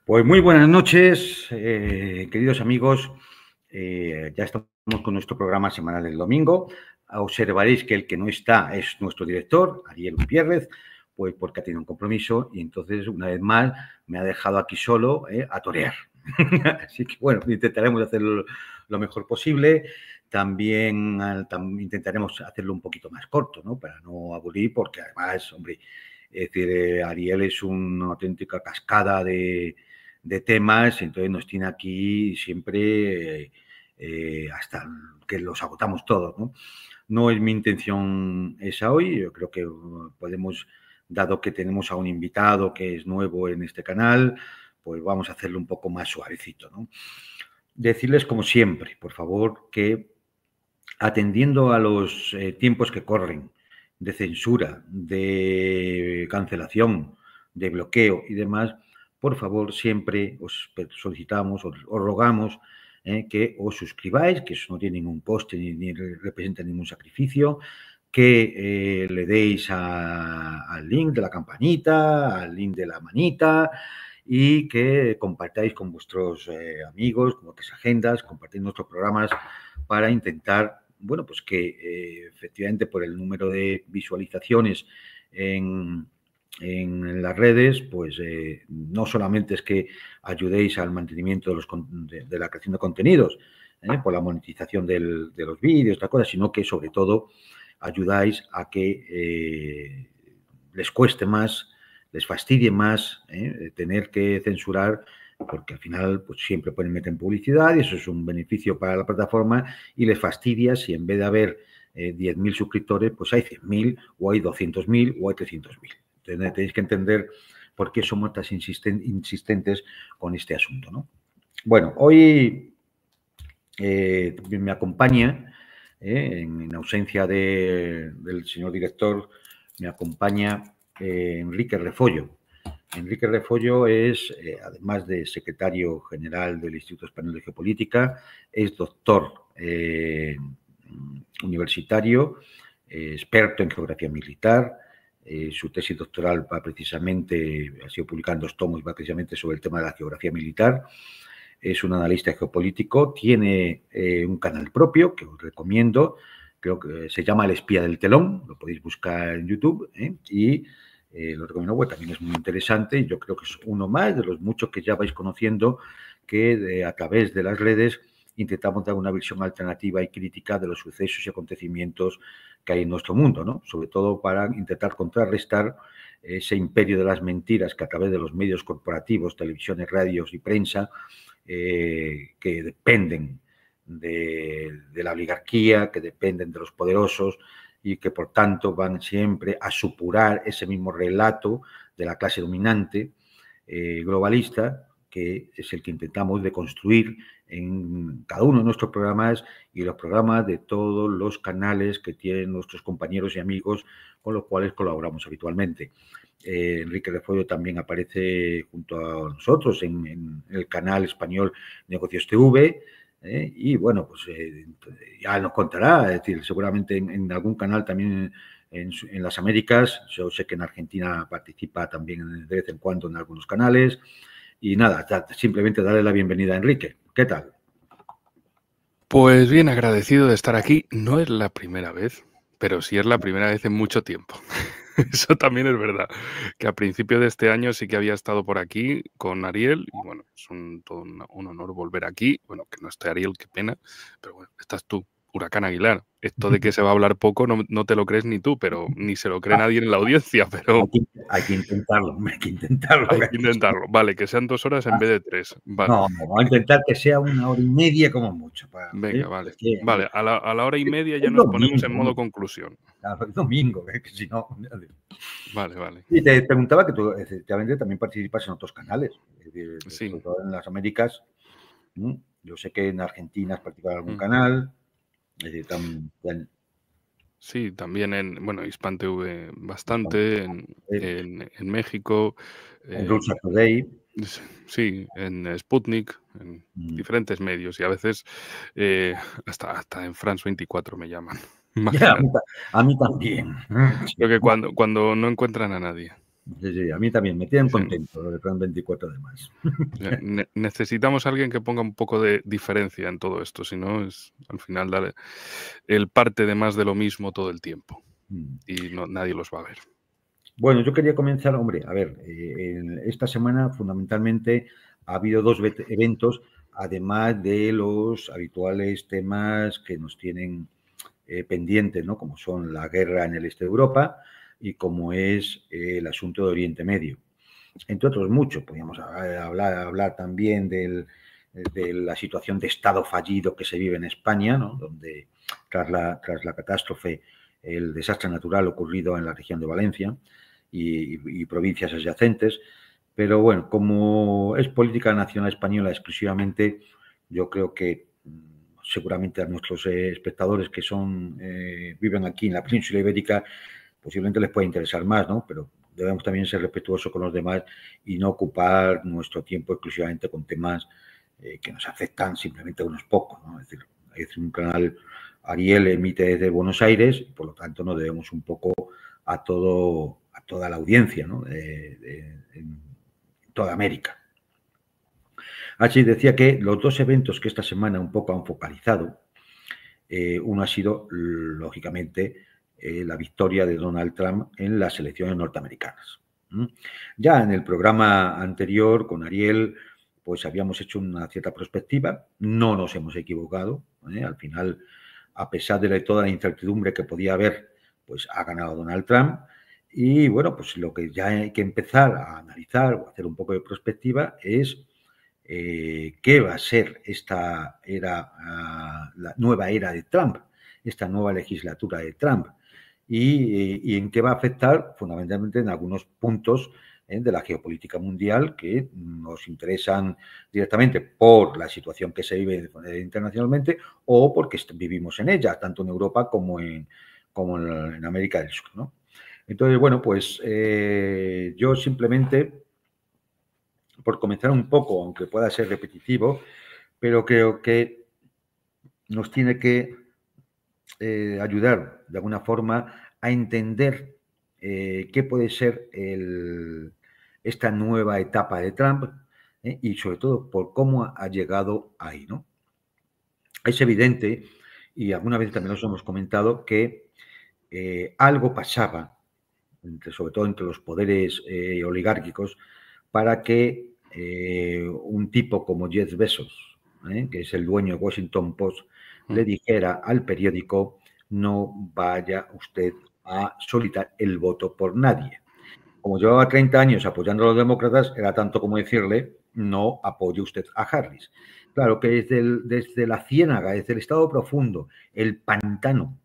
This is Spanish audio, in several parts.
Pues muy buenas noches, queridos amigos. Ya estamos con nuestro programa semanal del domingo. Observaréis que el que no está es nuestro director, Ariel Gutiérrez, pues porque ha tenido un compromiso y entonces, una vez más, me ha dejado aquí solo a torear. Así que, bueno, intentaremos hacerlo lo mejor posible. También intentaremos hacerlo un poquito más corto, ¿no? Para no aburrir, porque además, hombre, es decir, Ariel es una auténtica cascada de temas, entonces nos tiene aquí siempre hasta que los agotamos todos, ¿no? No es mi intención esa hoy, yo creo que podemos, dado que tenemos a un invitado que es nuevo en este canal, pues vamos a hacerlo un poco más suavecito, ¿no? Decirles como siempre, por favor, que atendiendo a los tiempos que corren de censura, de cancelación, de bloqueo y demás, por favor, siempre os solicitamos, os rogamos que os suscribáis, que eso no tiene ningún coste ni representa ningún sacrificio, que le deis al link de la campanita, al link de la manita y que compartáis con vuestros amigos, con vuestras agendas, compartir nuestros programas para intentar, bueno, pues que efectivamente por el número de visualizaciones en las redes, pues no solamente es que ayudéis al mantenimiento de la creación de contenidos, por la monetización de los vídeos, esta cosa, sino que sobre todo ayudáis a que les cueste más, les fastidie más tener que censurar, porque al final pues siempre pueden meter en publicidad y eso es un beneficio para la plataforma y les fastidia si en vez de haber 10.000 suscriptores, pues hay 100.000 o hay 200.000 o hay 300.000. Tenéis que entender por qué somos tan insistentes con este asunto, ¿no? Bueno, hoy me acompaña, en ausencia del señor director, me acompaña Enrique Refollo. Enrique Refollo es, además de secretario general del Instituto Español de Geopolítica, es doctor universitario, experto en geografía militar. Su tesis doctoral va precisamente, ha sido publicada en 2 tomos, va precisamente sobre el tema de la geografía militar. Es un analista geopolítico, tiene un canal propio que os recomiendo, creo que se llama El Espía del Telón, lo podéis buscar en YouTube, y lo recomiendo, porque también es muy interesante y yo creo que es uno más de los muchos que ya vais conociendo que a través de las redes intentamos dar una visión alternativa y crítica de los sucesos y acontecimientos que hay en nuestro mundo, ¿no? Sobre todo para intentar contrarrestar ese imperio de las mentiras que a través de los medios corporativos, televisiones, radios y prensa, que dependen de la oligarquía, que dependen de los poderosos y que por tanto van siempre a supurar ese mismo relato de la clase dominante globalista, que es el que intentamos deconstruir en cada uno de nuestros programas y los programas de todos los canales que tienen nuestros compañeros y amigos con los cuales colaboramos habitualmente. Enrique Refollo también aparece junto a nosotros en el canal español Negocios TV, y bueno, pues ya nos contará, es decir, seguramente en algún canal también en las Américas. Yo sé que en Argentina participa también de vez en cuando en algunos canales. Y nada, simplemente darle la bienvenida a Enrique. ¿Qué tal? Pues bien, agradecido de estar aquí. No es la primera vez, pero sí es la primera vez en mucho tiempo. Eso también es verdad, que a principio de este año sí que había estado por aquí con Ariel y bueno, es todo un honor volver aquí. Bueno, que no esté Ariel, qué pena, pero bueno, estás tú, Huracán Aguilar. Esto de que se va a hablar poco no te lo crees ni tú, pero ni se lo cree nadie en la audiencia, pero Hay que intentarlo, hay que intentarlo. hay que intentarlo. Vale, que sean 2 horas en vez de 3. Vale. No, vamos a intentar que sea 1 hora y media como mucho. Venga, vale. Es que, Vale, a la hora y media ya es nos ponemos en domingo, modo hombre, conclusión. claro, es domingo, que si no... Vale, vale. Y te preguntaba que tú, efectivamente, también participas en otros canales, es decir, sobre Sí, todo en las Américas. Yo sé que en Argentina has participado en algún mm, canal, es decir, también... sí, también bueno, Hispan TV bastante, en México, En en Rusia Today. sí, en Sputnik, en diferentes medios y a veces, eh, hasta en France 24 me llaman, Ya, imagínate. a mí también. Sí, Creo que cuando no encuentran a nadie. Sí, sí, a mí también me tienen Sí. contento lo de Plan 24 además. Necesitamos a alguien que ponga un poco de diferencia en todo esto, si no es al final dar el parte de más de lo mismo todo el tiempo y nadie los va a ver. Bueno, yo quería comenzar, hombre, a ver, esta semana fundamentalmente ha habido dos eventos, además de los habituales temas que nos tienen pendientes, ¿no? Como son la guerra en el este de Europa y como es el asunto de Oriente Medio. Entre otros muchos, podríamos hablar también de la situación de Estado fallido que se vive en España, ¿no? Donde tras la catástrofe, el desastre natural ocurrido en la región de Valencia y provincias adyacentes. Pero bueno, como es política nacional española exclusivamente, yo creo que seguramente a nuestros espectadores que viven aquí en la península ibérica posiblemente les pueda interesar más, ¿no? Pero debemos también ser respetuosos con los demás y no ocupar nuestro tiempo exclusivamente con temas que nos afectan simplemente a unos pocos, ¿no? Es decir, un canal Ariel emite desde Buenos Aires, por lo tanto nos debemos un poco a toda la audiencia, ¿no? En toda América. Así decía que los dos eventos que esta semana un poco han focalizado, uno ha sido, lógicamente, la victoria de Donald Trump en las elecciones norteamericanas. Ya en el programa anterior con Ariel, pues habíamos hecho una cierta perspectiva, no nos hemos equivocado, al final, a pesar de toda la incertidumbre que podía haber, pues ha ganado Donald Trump. Y bueno, pues lo que ya hay que empezar a analizar o hacer un poco de perspectiva es qué va a ser esta era, la nueva era de Trump, esta nueva legislatura de Trump, y en qué va a afectar fundamentalmente en algunos puntos de la geopolítica mundial que nos interesan directamente por la situación que se vive internacionalmente o porque vivimos en ella, tanto en Europa como en América del Sur, ¿no? Entonces, bueno, pues yo simplemente, por comenzar un poco, aunque pueda ser repetitivo, pero creo que nos tiene que ayudar de alguna forma a entender qué puede ser esta nueva etapa de Trump y sobre todo por cómo ha llegado ahí, ¿no? Es evidente, y alguna vez también nos hemos comentado, que algo pasaba, sobre todo entre los poderes oligárquicos, para que un tipo como Jeff Bezos, que es el dueño de Washington Post, le dijera al periódico: no vaya usted a solicitar el voto por nadie. Como llevaba 30 años apoyando a los demócratas, era tanto como decirle: no apoye usted a Harris. Claro que desde la ciénaga, desde el estado profundo, el pantano,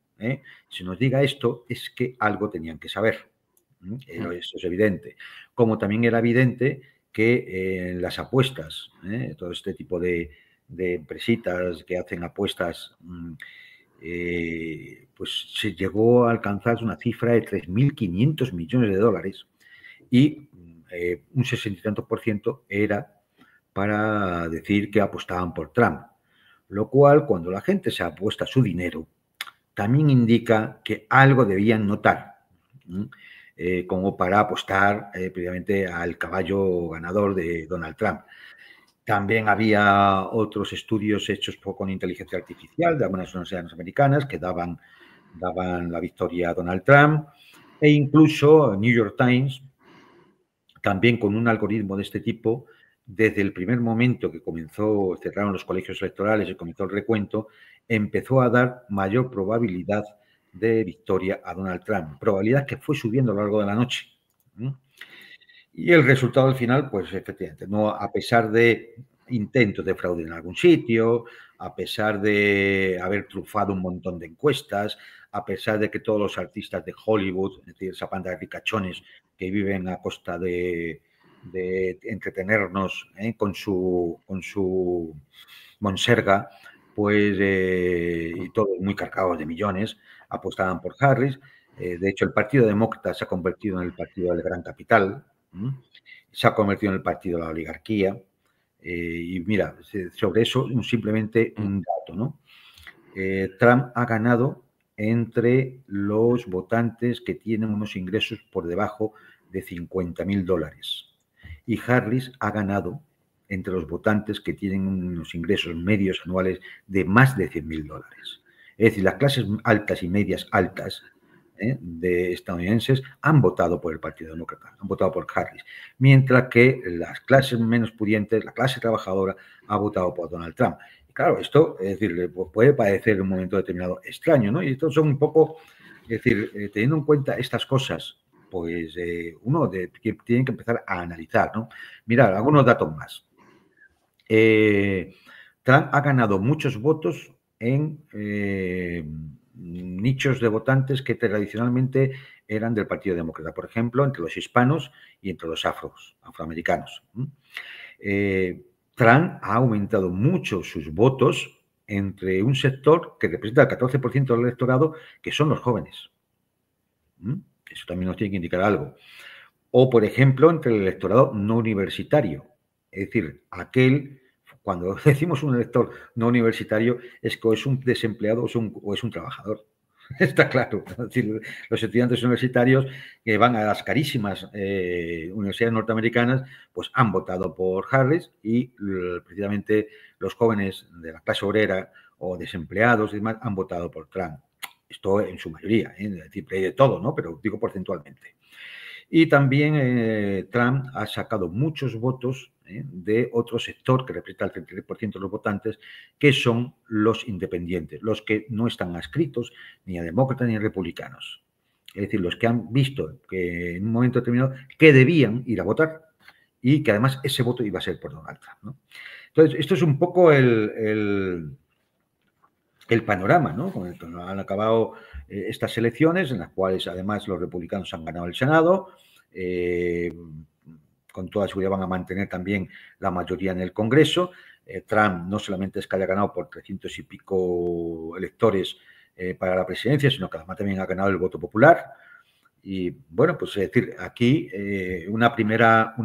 si nos diga esto, es que algo tenían que saber. Eso es evidente. Como también era evidente que en las apuestas, todo este tipo de empresitas que hacen apuestas, pues se llegó a alcanzar una cifra de 3.500 millones de dólares y un 60 y tantos % era para decir que apostaban por Trump. Lo cual, cuando la gente se apuesta su dinero, también indica que algo debían notar, como para apostar previamente al caballo ganador de Donald Trump. También había otros estudios hechos con inteligencia artificial de algunas universidades americanas que daban la victoria a Donald Trump, e incluso New York Times, también con un algoritmo de este tipo, desde el primer momento que cerraron los colegios electorales y comenzó el recuento, empezó a dar mayor probabilidad de victoria a Donald Trump, probabilidad que fue subiendo a lo largo de la noche. Y el resultado al final, pues efectivamente, no, a pesar de intentos de fraude en algún sitio, a pesar de haber trufado un montón de encuestas, a pesar de que todos los artistas de Hollywood, es decir, esa banda de ricachones que viven a costa de entretenernos con su monserga, pues, y todos muy cargados de millones, apostaban por Harris. De hecho, el Partido Demócrata se ha convertido en el partido del gran capital, se ha convertido en el partido de la oligarquía. Y mira, sobre eso simplemente un dato, ¿no? Trump ha ganado entre los votantes que tienen unos ingresos por debajo de $50.000. Y Harris ha ganado entre los votantes que tienen unos ingresos medios anuales de más de $100.000. Es decir, las clases altas y medias altas de estadounidenses han votado por el Partido Demócrata, han votado por Harris, mientras que las clases menos pudientes, la clase trabajadora, ha votado por Donald Trump. Y claro, esto, es decir, puede parecer en un momento determinado extraño, ¿no? Y estos son un poco, es decir, teniendo en cuenta estas cosas, pues uno que tiene que empezar a analizar, ¿no? Mirad, algunos datos más. Trump ha ganado muchos votos en nichos de votantes que tradicionalmente eran del Partido Demócrata, por ejemplo, entre los hispanos y entre los afroamericanos. Trump ha aumentado mucho sus votos entre un sector que representa el 14% del electorado, que son los jóvenes. Eso también nos tiene que indicar algo. O, por ejemplo, entre el electorado no universitario, es decir, cuando decimos un elector no universitario, es que es un desempleado o es un trabajador. Está claro. Es decir, los estudiantes universitarios que van a las carísimas universidades norteamericanas, pues han votado por Harris y precisamente los jóvenes de la clase obrera o desempleados y demás han votado por Trump. Esto en su mayoría, es decir, hay de todo, ¿no? Pero digo porcentualmente. Y también Trump ha sacado muchos votos de otro sector que representa el 33% de los votantes, que son los independientes, los que no están adscritos ni a demócratas ni a republicanos. Es decir, los que han visto que en un momento determinado que debían ir a votar y que además ese voto iba a ser por Donald Trump, ¿no? Entonces, esto es un poco el panorama, ¿no? Con el que han acabado estas elecciones, en las cuales además los republicanos han ganado el Senado, con toda seguridad van a mantener también la mayoría en el Congreso. Trump no solamente es que haya ganado por 300 y pico electores para la presidencia, sino que además también ha ganado el voto popular. Y bueno, pues es decir, aquí una primera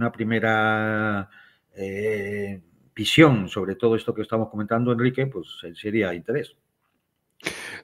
visión sobre todo esto que estamos comentando, Enrique, pues sería interés.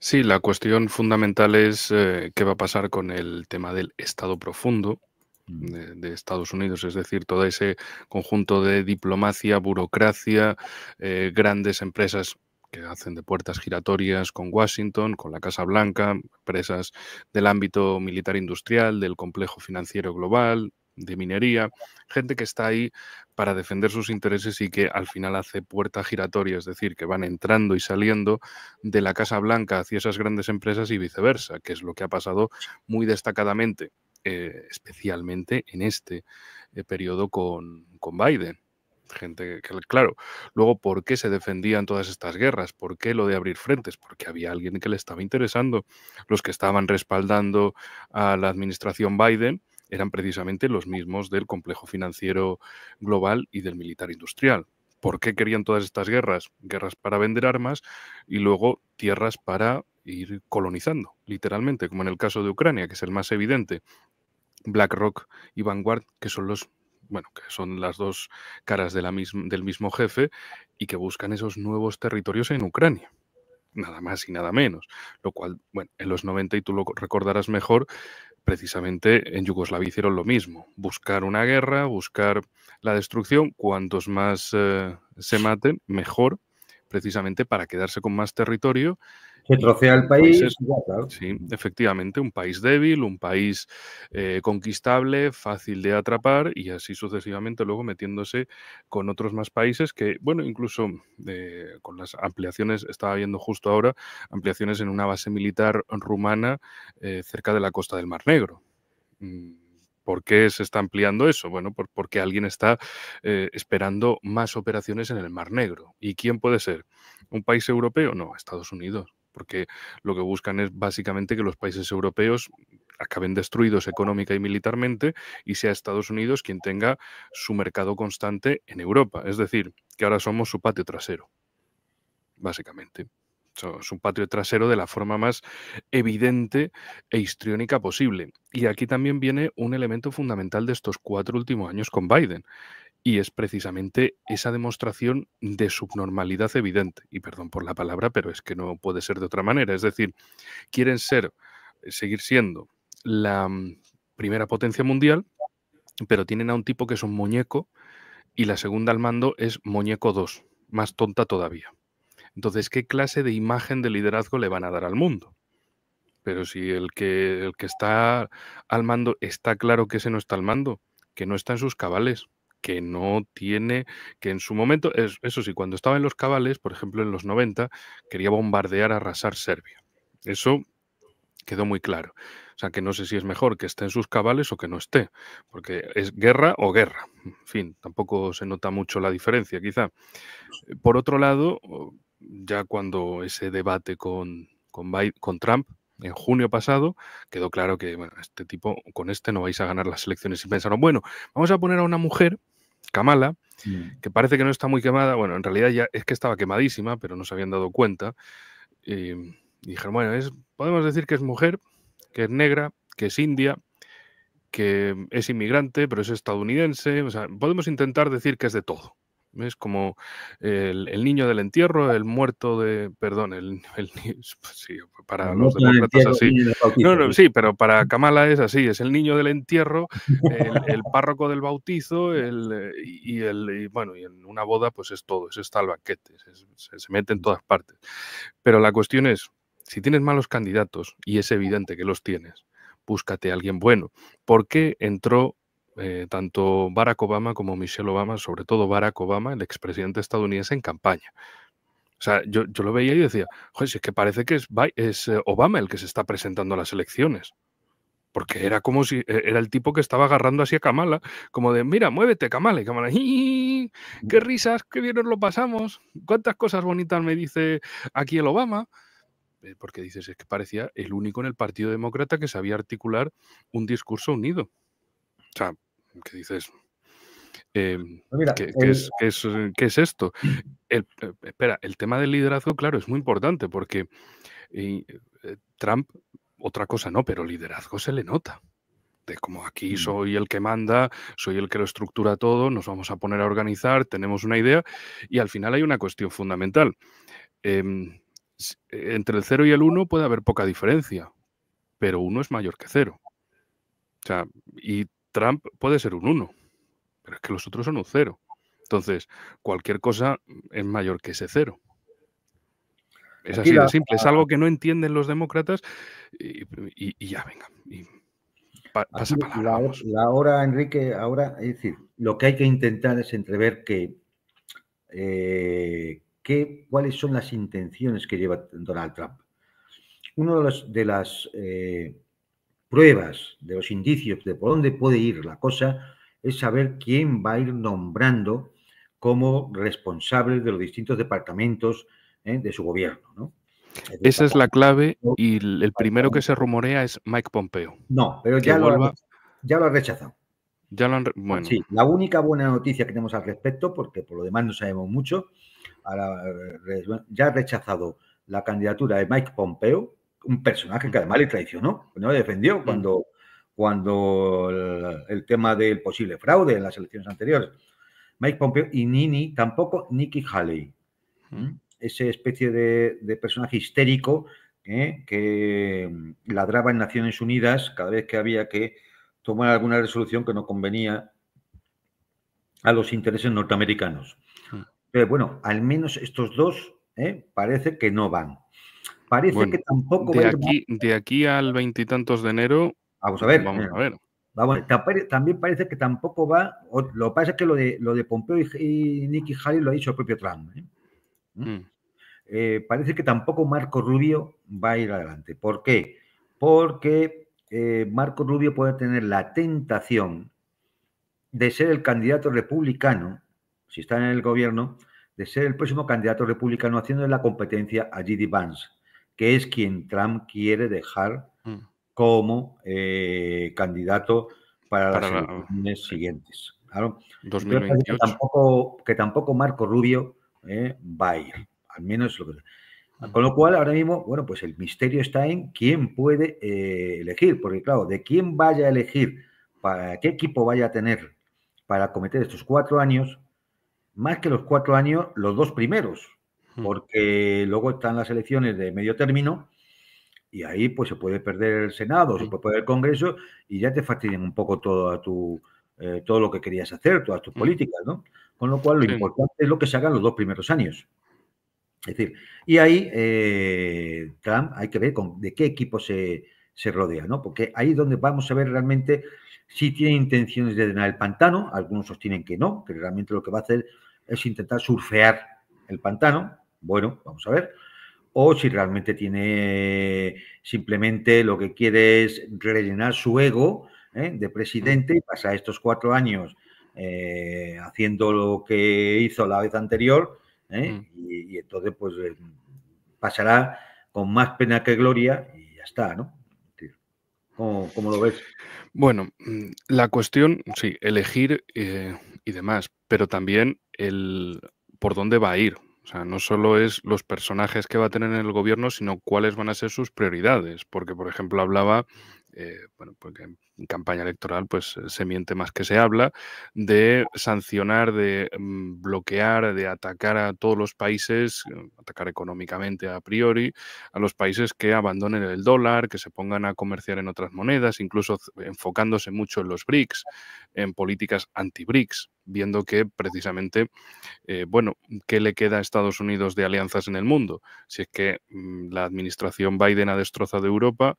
Sí, la cuestión fundamental es qué va a pasar con el tema del Estado profundo de Estados Unidos, es decir, todo ese conjunto de diplomacia, burocracia, grandes empresas que hacen de puertas giratorias con Washington, con la Casa Blanca, empresas del ámbito militar industrial, del complejo financiero global, de minería, gente que está ahí para defender sus intereses y que al final hace puerta giratoria, es decir, que van entrando y saliendo de la Casa Blanca hacia esas grandes empresas y viceversa, que es lo que ha pasado muy destacadamente, especialmente en este periodo con Biden. Gente que, claro, luego, ¿por qué se defendían todas estas guerras? ¿Por qué lo de abrir frentes? Porque había alguien que le estaba interesando. Los que estaban respaldando a la administración Biden eran precisamente los mismos del complejo financiero global y del militar industrial. ¿Por qué querían todas estas guerras? Guerras para vender armas y luego tierras para ir colonizando, literalmente, como en el caso de Ucrania, que es el más evidente. BlackRock y Vanguard, que son que son las dos caras del mismo jefe y que buscan esos nuevos territorios en Ucrania. Nada más y nada menos. Lo cual, bueno, en los 90, y tú lo recordarás mejor, precisamente en Yugoslavia hicieron lo mismo. Buscar una guerra, buscar la destrucción. Cuantos más se maten, mejor, precisamente para quedarse con más territorio. Se trocea el país. Claro. Sí, efectivamente, un país débil, un país conquistable, fácil de atrapar y así sucesivamente luego metiéndose con otros más países que, bueno, incluso con las ampliaciones, estaba viendo justo ahora, ampliaciones en una base militar rumana cerca de la costa del Mar Negro. ¿Por qué se está ampliando eso? Bueno, porque alguien está esperando más operaciones en el Mar Negro. ¿Y quién puede ser? ¿Un país europeo? No, Estados Unidos. Porque lo que buscan es básicamente que los países europeos acaben destruidos económica y militarmente y sea Estados Unidos quien tenga su mercado constante en Europa. Es decir, que ahora somos su patio trasero, básicamente. Es un patio trasero de la forma más evidente e histriónica posible. Y aquí también viene un elemento fundamental de estos 4 últimos años con Biden. Y es precisamente esa demostración de subnormalidad evidente. Y perdón por la palabra, pero es que no puede ser de otra manera. Es decir, quieren seguir siendo la primera potencia mundial, pero tienen a un tipo que es un muñeco y la segunda al mando es muñeco 2, más tonta todavía. Entonces, ¿qué clase de imagen de liderazgo le van a dar al mundo? Pero si el que está al mando está claro que ese no está al mando, que no está en sus cabales, que no tiene, que en su momento, eso sí, cuando estaba en los cabales, por ejemplo en los 90, quería bombardear, arrasar Serbia. Eso quedó muy claro. O sea, que no sé si es mejor que esté en sus cabales o que no esté, porque es guerra o guerra. En fin, tampoco se nota mucho la diferencia, quizá. Por otro lado, ya cuando ese debate con Trump en junio pasado, quedó claro que, bueno, este tipo, con este no vais a ganar las elecciones. Y pensaron, bueno, vamos a poner a una mujer, Kamala, que parece que no está muy quemada. Bueno, en realidad ya es que estaba quemadísima, pero no se habían dado cuenta. Y dijeron, bueno, podemos decir que es mujer, que es negra, que es india, que es inmigrante, pero es estadounidense. O sea, podemos intentar decir que es de todo. Es como el niño del entierro, el muerto de... Perdón, sí, para El los muerto en el demócratas entierro, así. niño en el No, bautizo, no, sí. sí, pero para Kamala es así, es el niño del entierro, el párroco del bautizo, bueno, y en una boda pues es todo, es está al banquete, se mete en todas partes. Pero la cuestión es, si tienes malos candidatos, y es evidente que los tienes, búscate a alguien bueno. ¿Por qué entró tanto Barack Obama como Michelle Obama, sobre todo Barack Obama, el expresidente estadounidense, en campaña? O sea, yo lo veía y decía, joder, si es que parece que es Obama el que se está presentando a las elecciones. Porque era como si era el tipo que estaba agarrando así a Kamala, como de, mira, muévete, Kamala. Y Kamala, ¡ii! ¡Qué risas! ¡Qué bien nos lo pasamos! ¿Cuántas cosas bonitas me dice aquí el Obama? Porque dices, es que parecía el único en el Partido Demócrata que sabía articular un discurso unido. O sea, que dices, Pues mira, ¿qué es esto? Espera, el tema del liderazgo, claro, es muy importante porque Trump, otra cosa no, pero liderazgo se le nota. De como aquí soy el que manda, soy el que lo estructura todo, nos vamos a poner a organizar, tenemos una idea y al final hay una cuestión fundamental. Entre el 0 y el 1 puede haber poca diferencia, pero 1 es mayor que 0. O sea, y Trump puede ser un 1, pero es que los otros son un 0. Entonces, cualquier cosa es mayor que ese 0. Es aquí así de simple. Es algo que no entienden los demócratas y ya, venga. aquí Pasa palabra, vamos. la hora, Enrique, ahora, es decir, lo que hay que intentar es entrever cuáles son las intenciones que lleva Donald Trump. Una de las pruebas, de los indicios de por dónde puede ir la cosa, es saber quién va a ir nombrando como responsables de los distintos departamentos de su gobierno, ¿no? Esa es la clave y el primero que se rumorea es Mike Pompeo. No, pero que vuelva. Ya lo ha rechazado. Ya lo han. Bueno. Sí, la única buena noticia que tenemos al respecto, porque por lo demás no sabemos mucho, ya ha rechazado la candidatura de Mike Pompeo, un personaje que además le traicionó, no le defendió cuando el tema del posible fraude en las elecciones anteriores. Mike Pompeo y tampoco Nikki Haley, esa especie de personaje histérico que ladraba en Naciones Unidas cada vez que había que tomar alguna resolución que no convenía a los intereses norteamericanos. Pero bueno, al menos estos dos parece que no van. Parece que tampoco va a ir más. De aquí al 20 y tantos de enero. Vamos a ver. También parece que tampoco va. Lo que pasa es que lo de Pompeo y Nikki Haley lo ha dicho el propio Trump. Parece que tampoco Marco Rubio va a ir adelante. ¿Por qué? Porque Marco Rubio puede tener la tentación de ser el candidato republicano, si está en el gobierno, de ser el próximo candidato republicano haciendo la competencia a J.D. Vance, que es quien Trump quiere dejar como candidato para las elecciones siguientes. Claro. 2028. Que tampoco Marco Rubio va a ir, al menos lo que... Con lo cual, ahora mismo, bueno, pues el misterio está en quién puede elegir, porque claro, de quién vaya a elegir, para qué equipo vaya a tener para cometer estos 4 años, más que los 4 años, los 2 primeros, porque luego están las elecciones de medio término y ahí pues se puede perder el Senado, se puede perder el Congreso y ya te fastidian un poco toda tu todo lo que querías hacer, todas tus políticas, ¿no? Con lo cual, lo Sí. importante es lo que se haga en los 2 primeros años. Es decir, y ahí Trump hay que ver de qué equipo se rodea, ¿no? Porque ahí es donde vamos a ver realmente si tiene intenciones de drenar el pantano. Algunos sostienen que no, que realmente lo que va a hacer es intentar surfear el pantano. Bueno, vamos a ver. O si realmente tiene simplemente lo que quiere es rellenar su ego de presidente y pasar estos 4 años haciendo lo que hizo la vez anterior, y entonces pues pasará con más pena que gloria y ya está, ¿no? ¿Cómo lo ves? Bueno, la cuestión, sí, elegir y demás, pero también el por dónde va a ir. O sea, no solo es los personajes que va a tener en el gobierno, sino cuáles van a ser sus prioridades. Porque, por ejemplo, hablaba, bueno, porque en campaña electoral pues se miente más que se habla, de sancionar, de bloquear, de atacar a todos los países, atacar económicamente a priori, a los países que abandonen el dólar, que se pongan a comerciar en otras monedas, incluso enfocándose mucho en los BRICS, en políticas anti-BRICS, viendo que precisamente, bueno, ¿qué le queda a Estados Unidos de alianzas en el mundo? Si es que la administración Biden ha destrozado Europa,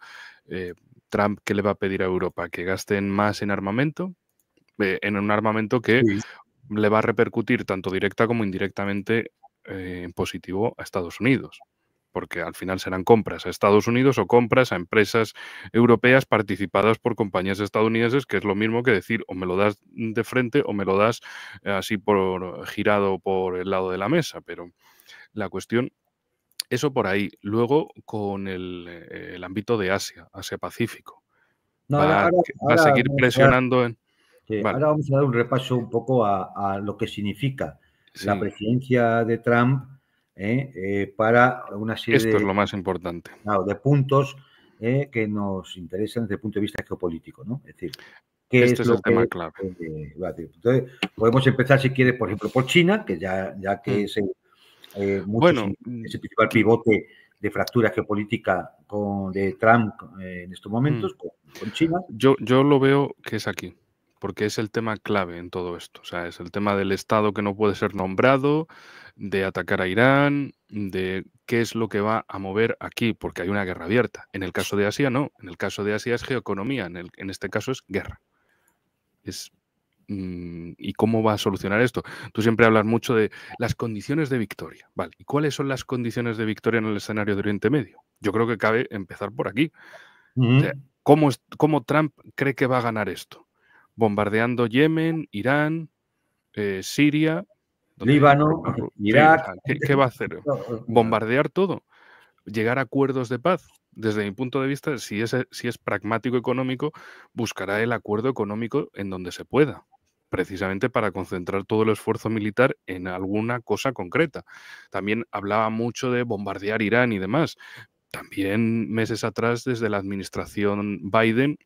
Trump, ¿qué le va a pedir a Europa? ¿Que gasten más en armamento? En un armamento que Sí. le va a repercutir tanto directa como indirectamente en positivo a Estados Unidos, porque al final serán compras a Estados Unidos o compras a empresas europeas participadas por compañías estadounidenses, que es lo mismo que decir o me lo das de frente o me lo das así por girado por el lado de la mesa, pero la cuestión, eso por ahí. Luego con el ámbito de Asia, Asia-Pacífico. No, Va a ahora seguir vamos a dar, presionando en... sí, Vale, ahora vamos a dar un repaso un poco a lo que significa la sí, presidencia de Trump para una serie esto es lo más importante. claro, de puntos que nos interesan desde el punto de vista geopolítico, ¿no? Es decir, qué Este es es lo el que tema clave. va a decir. Entonces, podemos empezar, si quieres, por ejemplo, por China, que ya que Mm. es Bueno, es el principal pivote de fractura geopolítica de Trump en estos mm, momentos, con China. yo lo veo que es aquí, porque es el tema clave en todo esto. O sea, es el tema del Estado que no puede ser nombrado, de atacar a Irán, de qué es lo que va a mover aquí, porque hay una guerra abierta. En el caso de Asia, no. En el caso de Asia es geoeconomía, en este caso es guerra. Es, ¿y cómo va a solucionar esto? Tú siempre hablas mucho de las condiciones de victoria. Vale, ¿y cuáles son las condiciones de victoria en el escenario de Oriente Medio? Yo creo que cabe empezar por aquí. O sea, Ujú. ¿cómo Trump cree que va a ganar esto? Bombardeando Yemen, Irán, Siria, donde Líbano, sí, o Irak. sea, ¿qué va a hacer? ¿Bombardear todo? ¿Llegar a acuerdos de paz? Desde mi punto de vista, si es pragmático económico, buscará el acuerdo económico en donde se pueda, precisamente para concentrar todo el esfuerzo militar en alguna cosa concreta. También hablaba mucho de bombardear Irán y demás. También meses atrás, desde la administración Biden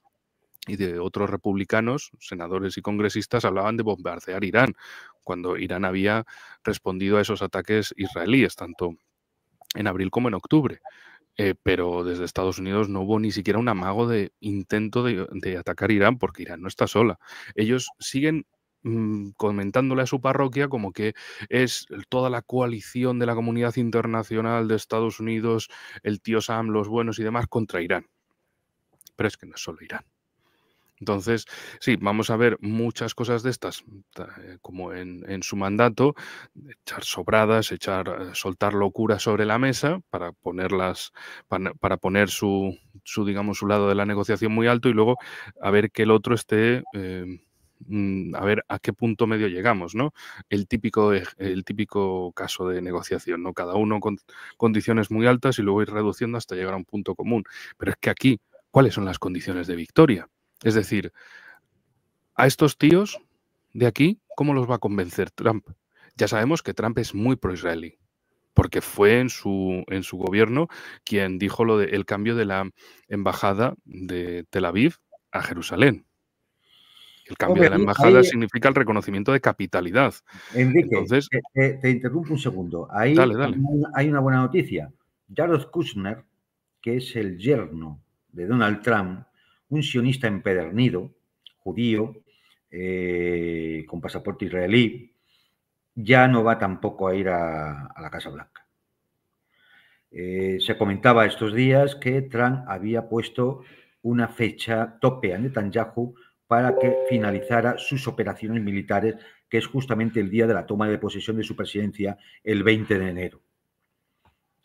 y de otros republicanos, senadores y congresistas, hablaban de bombardear Irán, cuando Irán había respondido a esos ataques israelíes, tanto en abril como en octubre. Pero desde Estados Unidos no hubo ni siquiera un amago de intento de atacar Irán, porque Irán no está sola. Ellos siguen comentándole a su parroquia como que es toda la coalición de la comunidad internacional de Estados Unidos, el tío Sam, los buenos y demás contra Irán. Pero es que no es solo Irán. Entonces, sí, vamos a ver muchas cosas de estas, como en su mandato, echar sobradas, soltar locuras sobre la mesa para ponerlas, para poner digamos, su lado de la negociación muy alto y luego a ver que el otro esté, a ver a qué punto medio llegamos, ¿no? El típico caso de negociación, ¿no? Cada uno con condiciones muy altas y luego ir reduciendo hasta llegar a un punto común. Pero es que aquí, ¿cuáles son las condiciones de victoria? Es decir, a estos tíos de aquí, ¿cómo los va a convencer Trump? Ya sabemos que Trump es muy pro-israelí, porque fue en su gobierno quien dijo lo del cambio de la embajada de Tel Aviv a Jerusalén. El cambio Hombre, de la embajada ahí, significa el reconocimiento de capitalidad. Enrique, Entonces, te interrumpo un segundo. dale, Ahí dale. también hay una buena noticia. Jared Kushner, que es el yerno de Donald Trump, un sionista empedernido, judío, con pasaporte israelí, ya no va tampoco a ir a la Casa Blanca. Se comentaba estos días que Trump había puesto una fecha tope a Netanyahu para que finalizara sus operaciones militares, que es justamente el día de la toma de posesión de su presidencia, el 20 de enero.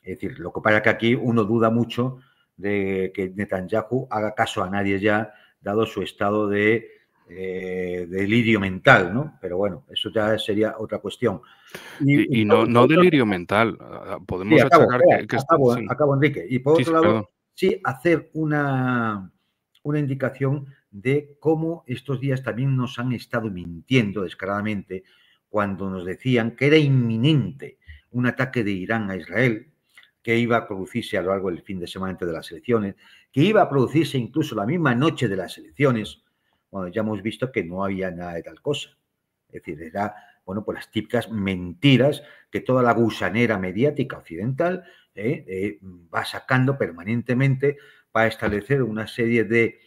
Es decir, lo que pasa es que aquí uno duda mucho de que Netanyahu haga caso a nadie ya, dado su estado de delirio mental, ¿no? Pero bueno, eso ya sería otra cuestión. Y no delirio mental. Sí, Podemos acabo, achacar que sí. acabo, Enrique. Y por Sí, otro sí, lado, perdón. sí hacer una indicación de cómo estos días también nos han estado mintiendo descaradamente cuando nos decían que era inminente un ataque de Irán a Israel, que iba a producirse a lo largo del fin de semana antes de las elecciones, que iba a producirse incluso la misma noche de las elecciones. Bueno, ya hemos visto que no había nada de tal cosa. Es decir, era, bueno, pues las típicas mentiras que toda la gusanera mediática occidental va sacando permanentemente para establecer una serie de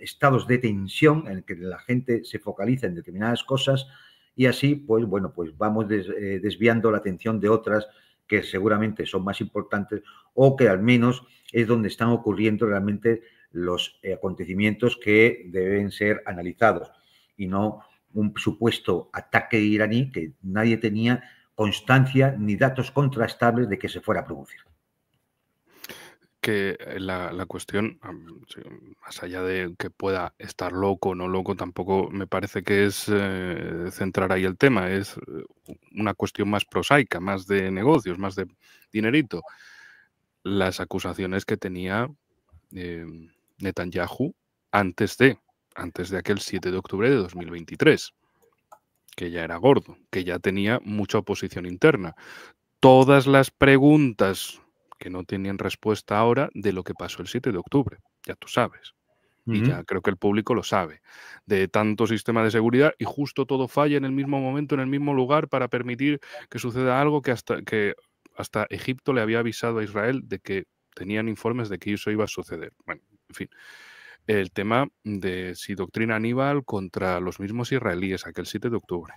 estados de tensión en el que la gente se focaliza en determinadas cosas y así, pues bueno, pues vamos desviando la atención de otras que seguramente son más importantes o que al menos es donde están ocurriendo realmente los acontecimientos que deben ser analizados y no un supuesto ataque iraní que nadie tenía constancia ni datos contrastables de que se fuera a producir. Que la cuestión, sí, más allá de que pueda estar loco o no loco, tampoco me parece que es centrar ahí el tema. Es una cuestión más prosaica, más de negocios, más de dinerito. Las acusaciones que tenía Netanyahu antes de aquel 7 de octubre de 2023, que ya era gordo, que ya tenía mucha oposición interna. Todas las preguntas que no tenían respuesta ahora de lo que pasó el 7 de octubre, ya tú sabes. Y ya creo que el público lo sabe, de tanto sistema de seguridad y justo todo falla en el mismo momento, en el mismo lugar para permitir que suceda algo que hasta Egipto le había avisado a Israel de que tenían informes de que eso iba a suceder. Bueno, en fin. El tema de si doctrina Aníbal contra los mismos israelíes aquel 7 de octubre.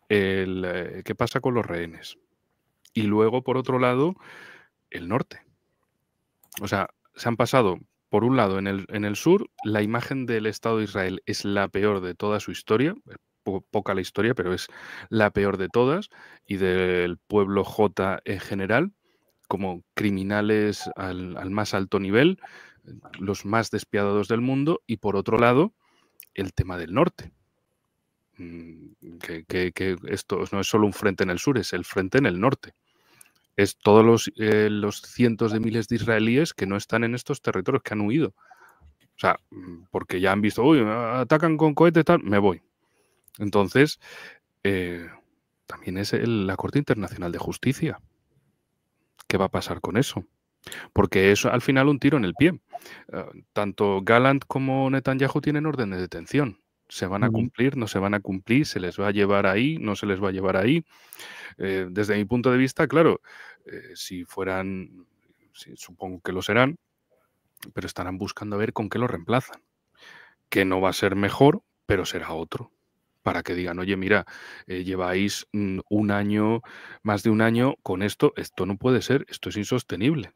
¿Qué pasa con los rehenes? Y luego, por otro lado, el norte. O sea, se han pasado, por un lado, en el sur, la imagen del Estado de Israel es la peor de toda su historia, poca la historia, pero es la peor de todas, y del pueblo J en general, como criminales al más alto nivel, los más despiadados del mundo, y por otro lado, el tema del norte. Que esto no es solo un frente en el sur, es el frente en el norte. Es todos los cientos de miles de israelíes que no están en estos territorios, que han huido. O sea, porque ya han visto, uy, atacan con cohetes, tal, me voy. Entonces, también es la Corte Internacional de Justicia. ¿Qué va a pasar con eso? Porque es al final un tiro en el pie. Tanto Gallant como Netanyahu tienen orden de detención. ¿Se van a cumplir? ¿No se van a cumplir? ¿Se les va a llevar ahí? ¿No se les va a llevar ahí? Desde mi punto de vista, claro, si fueran, supongo que lo serán, pero estarán buscando a ver con qué lo reemplazan. Que no va a ser mejor, pero será otro. Para que digan, oye, mira, lleváis un año, más de un año con esto no puede ser, esto es insostenible.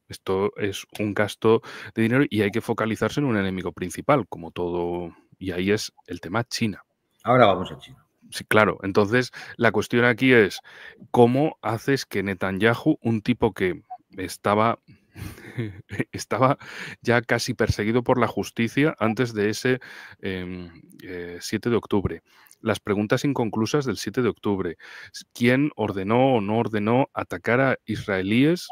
Esto es un gasto de dinero y hay que focalizarse en un enemigo principal, como todo. Y ahí es el tema China. Ahora vamos a China. Sí, claro. Entonces, la cuestión aquí es, ¿cómo haces que Netanyahu, un tipo que estaba ya casi perseguido por la justicia antes de ese 7 de octubre? Las preguntas inconclusas del 7 de octubre. ¿Quién ordenó o no ordenó atacar a israelíes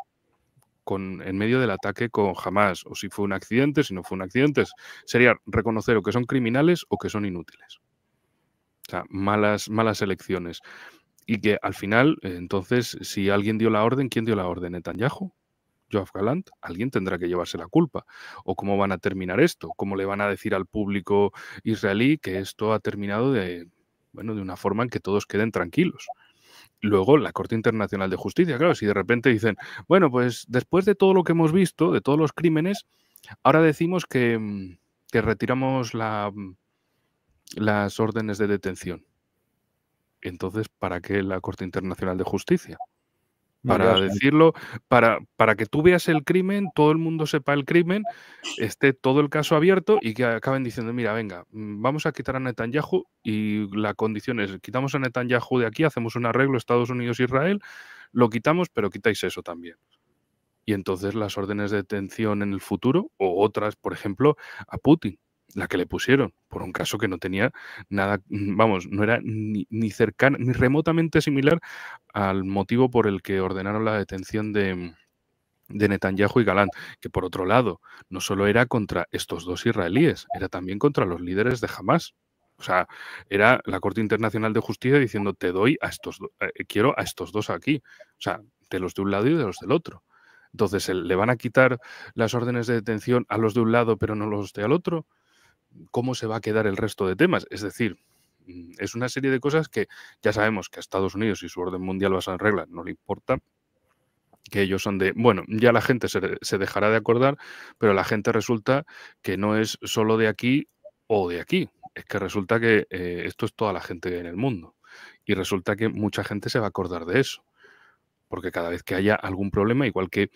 en medio del ataque con Hamas? O si fue un accidente, si no fue un accidente. Sería reconocer o que son criminales o que son inútiles. O sea, malas elecciones. Y que al final, entonces, si alguien dio la orden, ¿quién dio la orden? ¿Netanyahu? Yoav Gallant, alguien tendrá que llevarse la culpa. ¿O cómo van a terminar esto? ¿Cómo le van a decir al público israelí que esto ha terminado de una forma en que todos queden tranquilos? Luego, la Corte Internacional de Justicia, claro, si de repente dicen, bueno, pues después de todo lo que hemos visto, de todos los crímenes, ahora decimos que retiramos las órdenes de detención. Entonces, ¿para qué la Corte Internacional de Justicia? No, ya Para sabes. decirlo, para que tú veas el crimen, todo el mundo sepa el crimen, esté todo el caso abierto y que acaben diciendo, mira, venga, vamos a quitar a Netanyahu y la condición es, quitamos a Netanyahu de aquí, hacemos un arreglo Estados Unidos-Israel, lo quitamos, pero quitáis eso también. Y entonces las órdenes de detención en el futuro, o otras, por ejemplo, a Putin, la que le pusieron, por un caso que no tenía nada, vamos, no era ni cercana, ni remotamente similar al motivo por el que ordenaron la detención de Netanyahu y Galán, que por otro lado, no solo era contra estos dos israelíes, era también contra los líderes de Hamas. O sea, era la Corte Internacional de Justicia diciendo, te doy a estos, quiero a estos dos aquí. O sea, de los de un lado y de los del otro. Entonces, ¿le van a quitar las órdenes de detención a los de un lado pero no los de al otro? ¿Cómo se va a quedar el resto de temas? Es decir, es una serie de cosas que ya sabemos que a Estados Unidos y su orden mundial basada en reglas no le importa, que ellos son de, bueno, ya la gente se dejará de acordar, pero la gente resulta que no es solo de aquí o de aquí, es que resulta que esto es toda la gente que hay en el mundo y resulta que mucha gente se va a acordar de eso. Porque cada vez que haya algún problema, igual que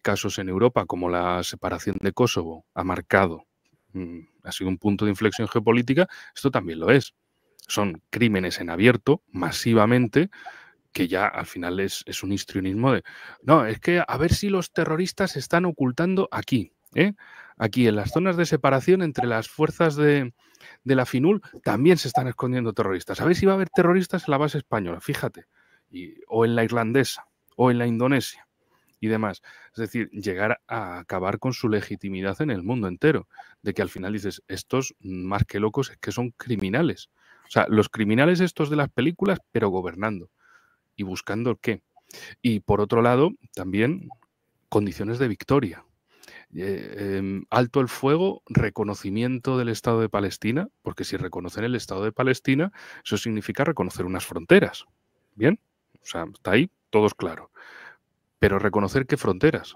casos en Europa como la separación de Kosovo ha marcado, ha sido un punto de inflexión geopolítica, esto también lo es. Son crímenes en abierto, masivamente, que ya al final es un histrionismo de, no, es que a ver si los terroristas se están ocultando aquí, ¿eh? Aquí en las zonas de separación entre las fuerzas de la FINUL también se están escondiendo terroristas. A ver si va a haber terroristas en la base española, fíjate, o en la irlandesa, o en la indonesia y demás. Es decir, llegar a acabar con su legitimidad en el mundo entero, de que al final dices, estos más que locos es que son criminales. O sea, los criminales estos de las películas, pero gobernando y buscando el qué. Y por otro lado, también condiciones de victoria. Alto el fuego, reconocimiento del Estado de Palestina, porque si reconocen el Estado de Palestina, eso significa reconocer unas fronteras. ¿Bien? O sea, está ahí, todo es claro. Pero reconocer qué fronteras.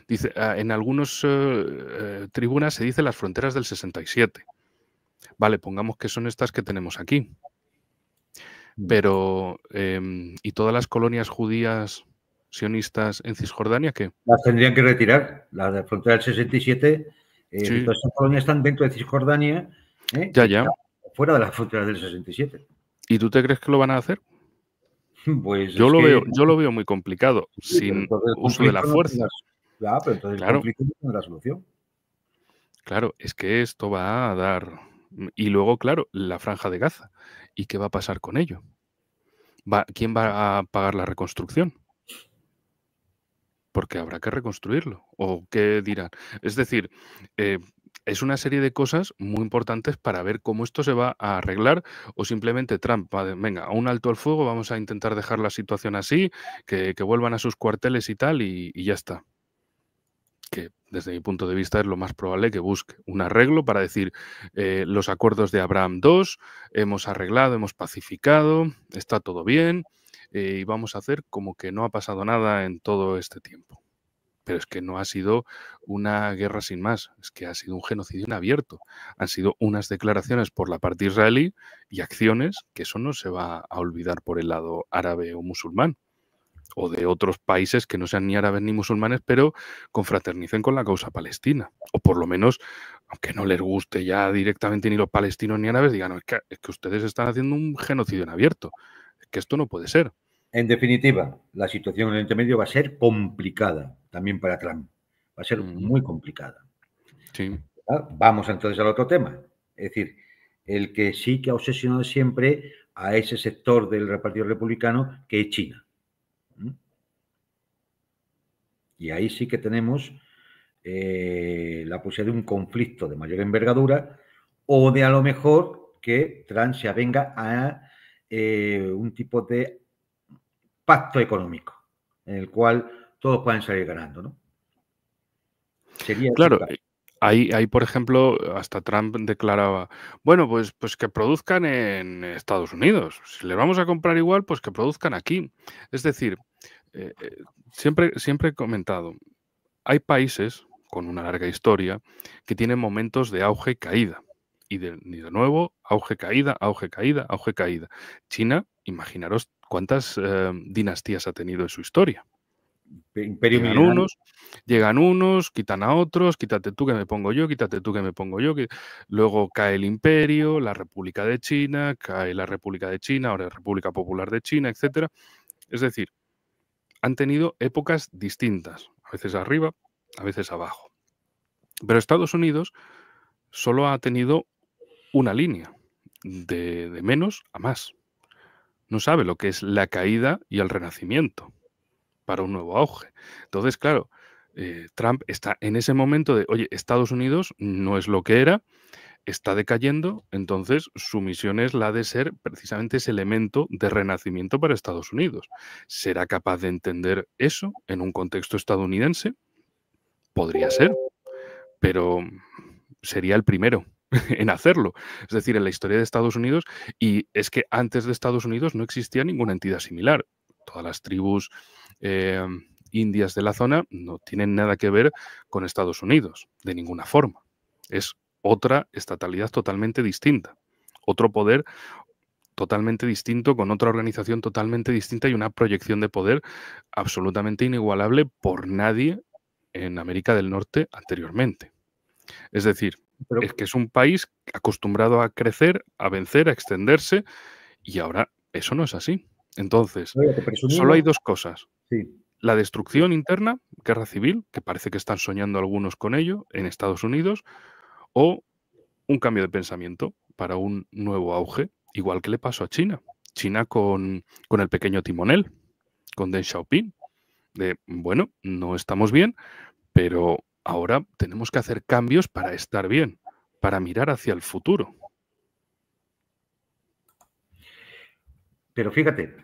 Dice, en algunas tribunas se dice las fronteras del 67. Vale, pongamos que son estas que tenemos aquí. Pero, ¿y todas las colonias judías sionistas en Cisjordania qué? Las tendrían que retirar. Las de frontera del 67, Sí, todas esas colonias están dentro de Cisjordania, que ya. está fuera de las fronteras del 67. ¿Y tú te crees que lo van a hacer? Pues Yo es lo que veo muy complicado, sí, pero sin entonces el uso de la conflicto no fuerza. tendrás. Ya, pero entonces el Claro, conflicto no tendrá solución. claro, es que esto va a dar. Y luego, claro, la franja de Gaza. ¿Y qué va a pasar con ello? ¿Quién va a pagar la reconstrucción? Porque habrá que reconstruirlo. ¿O qué dirán? Es decir, eh, es una serie de cosas muy importantes para ver cómo esto se va a arreglar o simplemente Trump va de, venga, a un alto el fuego, vamos a intentar dejar la situación así, que vuelvan a sus cuarteles y tal, y ya está. Que desde mi punto de vista es lo más probable que busque un arreglo para decir los acuerdos de Abraham II, hemos arreglado, hemos pacificado, está todo bien y vamos a hacer como que no ha pasado nada en todo este tiempo. Pero es que no ha sido una guerra sin más, es que ha sido un genocidio en abierto. Han sido unas declaraciones por la parte israelí y acciones que eso no se va a olvidar por el lado árabe o musulmán o de otros países que no sean ni árabes ni musulmanes, pero confraternicen con la causa palestina. O por lo menos, aunque no les guste ya directamente ni los palestinos ni árabes, digan, no, es que ustedes están haciendo un genocidio en abierto. Es que esto no puede ser. En definitiva, la situación en el intermedio va a ser complicada también para Trump. Va a ser muy complicada. Sí. Vamos entonces al otro tema. Es decir, el que sí que ha obsesionado siempre a ese sector del Partido Republicano, que es China. Y ahí sí que tenemos la posibilidad de un conflicto de mayor envergadura o de a lo mejor que Trump se avenga a un tipo de pacto económico en el cual todos pueden salir ganando, ¿no? Sería ese Claro, caso. ahí, por ejemplo, hasta Trump declaraba, bueno, pues que produzcan en Estados Unidos. Si les vamos a comprar igual, pues que produzcan aquí. Es decir, siempre he comentado, hay países con una larga historia que tienen momentos de auge y caída. y de nuevo, auge, caída, auge, caída, auge, caída. China, imaginaros cuántas dinastías ha tenido en su historia. Imperio milenario. Llegan unos, quitan a otros, quítate tú que me pongo yo, quítate tú que me pongo yo. Luego cae el imperio, la República de China, cae la República de China, ahora República Popular de China, etcétera. Es decir, han tenido épocas distintas, a veces arriba, a veces abajo. Pero Estados Unidos solo ha tenido una línea, de menos a más. No sabe lo que es la caída y el renacimiento para un nuevo auge. Entonces, claro, Trump está en ese momento de, oye, Estados Unidos no es lo que era, está decayendo, entonces su misión es la de ser precisamente ese elemento de renacimiento para Estados Unidos. ¿Será capaz de entender eso en un contexto estadounidense? Podría ser, pero sería el primero en hacerlo. Es decir, en la historia de Estados Unidos, y es que antes de Estados Unidos no existía ninguna entidad similar. Todas las tribus indias de la zona no tienen nada que ver con Estados Unidos, de ninguna forma. Es otra estatalidad totalmente distinta, otro poder totalmente distinto, con otra organización totalmente distinta y una proyección de poder absolutamente inigualable por nadie en América del Norte anteriormente. Es decir, es que es un país acostumbrado a crecer, a vencer, a extenderse, y ahora eso no es así. Entonces, solo hay dos cosas. Sí. La destrucción interna, guerra civil, que parece que están soñando algunos con ello en Estados Unidos, o un cambio de pensamiento para un nuevo auge, igual que le pasó a China. China con el pequeño timonel, con Deng Xiaoping, de, bueno, no estamos bien, pero ahora tenemos que hacer cambios para estar bien, para mirar hacia el futuro. Pero fíjate,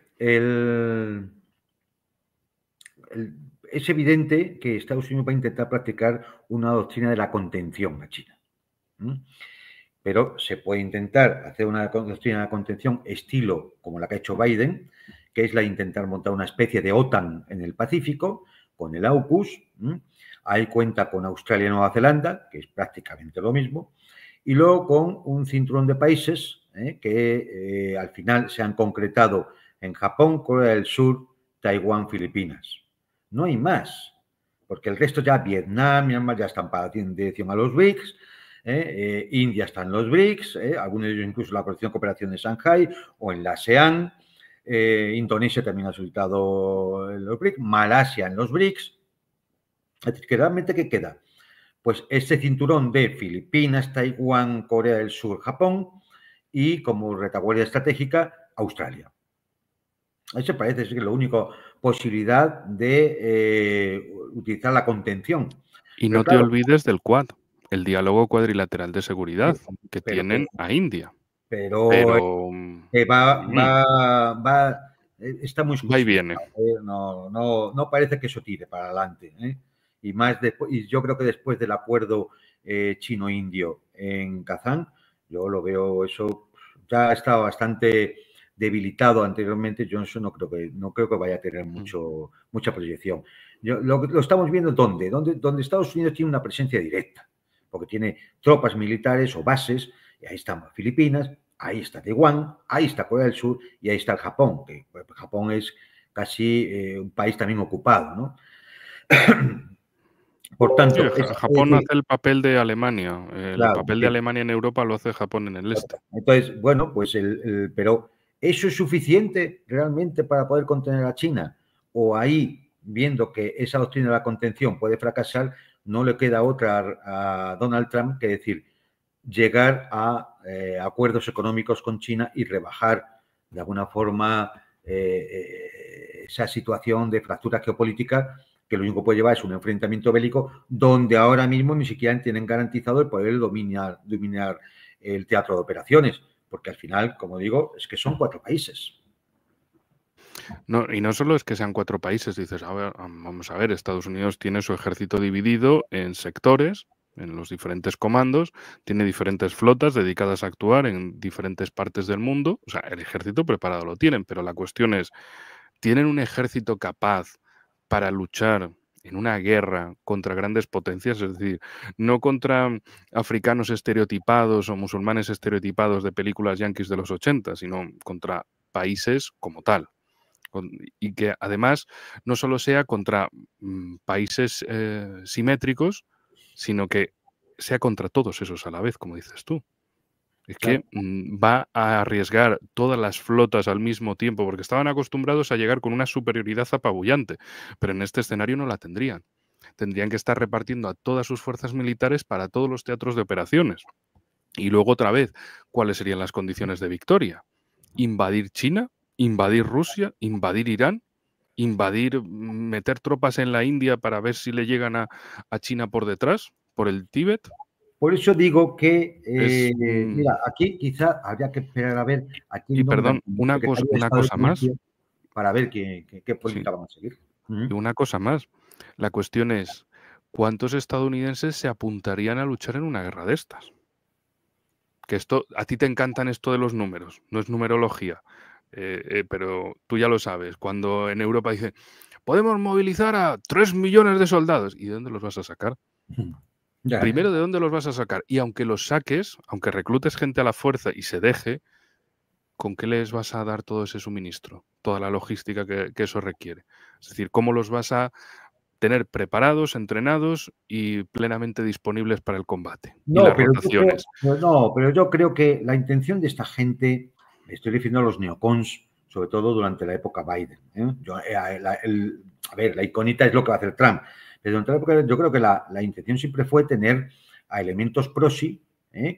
es evidente que Estados Unidos va a intentar practicar una doctrina de la contención a China. Pero se puede intentar hacer una doctrina de contención estilo como la que ha hecho Biden, que es la de intentar montar una especie de OTAN en el Pacífico, con el AUKUS. Ahí cuenta con Australia y Nueva Zelanda, que es prácticamente lo mismo, y luego con un cinturón de países que al final se han concretado en Japón, Corea del Sur, Taiwán, Filipinas. No hay más, porque el resto ya, Vietnam, Myanmar ya están para dirección a los BRICS, India está en los BRICS, algunos de ellos incluso la coalición de cooperación de Shanghai o en la ASEAN, Indonesia también ha solicitado los BRICS, Malasia en los BRICS. Es decir, que realmente, ¿qué queda? Pues ese cinturón de Filipinas, Taiwán, Corea del Sur, Japón y como retaguardia estratégica, Australia. Eso parece ser la única posibilidad de utilizar la contención. Y pero no claro, te olvides del Quad, el diálogo cuadrilateral de seguridad que tienen a India. Pero está muy va y viene. No parece que eso tire para adelante. Y más después, y yo creo que después del acuerdo chino-indio en Kazán, yo lo veo eso, ya está bastante debilitado anteriormente. Johnson no creo que vaya a tener mucha proyección. Lo estamos viendo donde Estados Unidos tiene una presencia directa, porque tiene tropas militares o bases, y ahí están Filipinas, ahí está Taiwán, ahí está Corea del Sur y ahí está el Japón, que Japón es casi un país también ocupado, ¿no? Por tanto, sí, Japón hace el papel de Alemania. El papel de Alemania en Europa lo hace Japón en el este. Entonces, bueno, pues pero ¿eso es suficiente realmente para poder contener a China? O ahí, viendo que esa doctrina de la contención puede fracasar, no le queda otra a Donald Trump que decir, llegar a acuerdos económicos con China y rebajar de alguna forma esa situación de fractura geopolítica que lo único que puede llevar es un enfrentamiento bélico donde ahora mismo ni siquiera tienen garantizado el poder dominar el teatro de operaciones, porque al final, como digo, es que son 4 países. No, y no solo es que sean 4 países, dices, a ver, vamos a ver, Estados Unidos tiene su ejército dividido en sectores, en los diferentes comandos, tiene diferentes flotas dedicadas a actuar en diferentes partes del mundo, o sea, el ejército preparado lo tienen, pero la cuestión es, ¿tienen un ejército capaz para luchar en una guerra contra grandes potencias, es decir, no contra africanos estereotipados o musulmanes estereotipados de películas yanquis de los 80, sino contra países como tal. Y que además no solo sea contra países simétricos, sino que sea contra todos esos a la vez, como dices tú. Es que va a arriesgar todas las flotas al mismo tiempo, porque estaban acostumbrados a llegar con una superioridad apabullante, pero en este escenario no la tendrían. Tendrían que estar repartiendo a todas sus fuerzas militares para todos los teatros de operaciones. Y luego otra vez, ¿cuáles serían las condiciones de victoria? ¿Invadir China? ¿Invadir Rusia? ¿Invadir Irán? ¿Invadir, meter tropas en la India para ver si le llegan a China por detrás, por el Tíbet? Por eso digo que, Es, mira, aquí quizá habría que esperar a ver a quién y nombran perdón, como una secretario de Estado de cosa más. Comercio para ver qué Sí, política van a seguir. y una cosa más. La cuestión es, ¿cuántos estadounidenses se apuntarían a luchar en una guerra de estas? Que esto, a ti te encantan esto de los números, no es numerología, pero tú ya lo sabes, cuando en Europa dicen, podemos movilizar a 3 millones de soldados, ¿y de dónde los vas a sacar? Ya, Primero, ¿de dónde los vas a sacar? Y aunque los saques, aunque reclutes gente a la fuerza y se deje, ¿con qué les vas a dar todo ese suministro? Toda la logística que eso requiere. Es decir, ¿cómo los vas a tener preparados, entrenados y plenamente disponibles para el combate? Y no, las pero yo creo, rotaciones. no, pero yo creo que la intención de esta gente, me estoy refiriendo a los neocons, sobre todo durante la época Biden. A ver, la iconita es lo que va a hacer Trump, pero durante la época, yo creo que la intención siempre fue tener a elementos proxy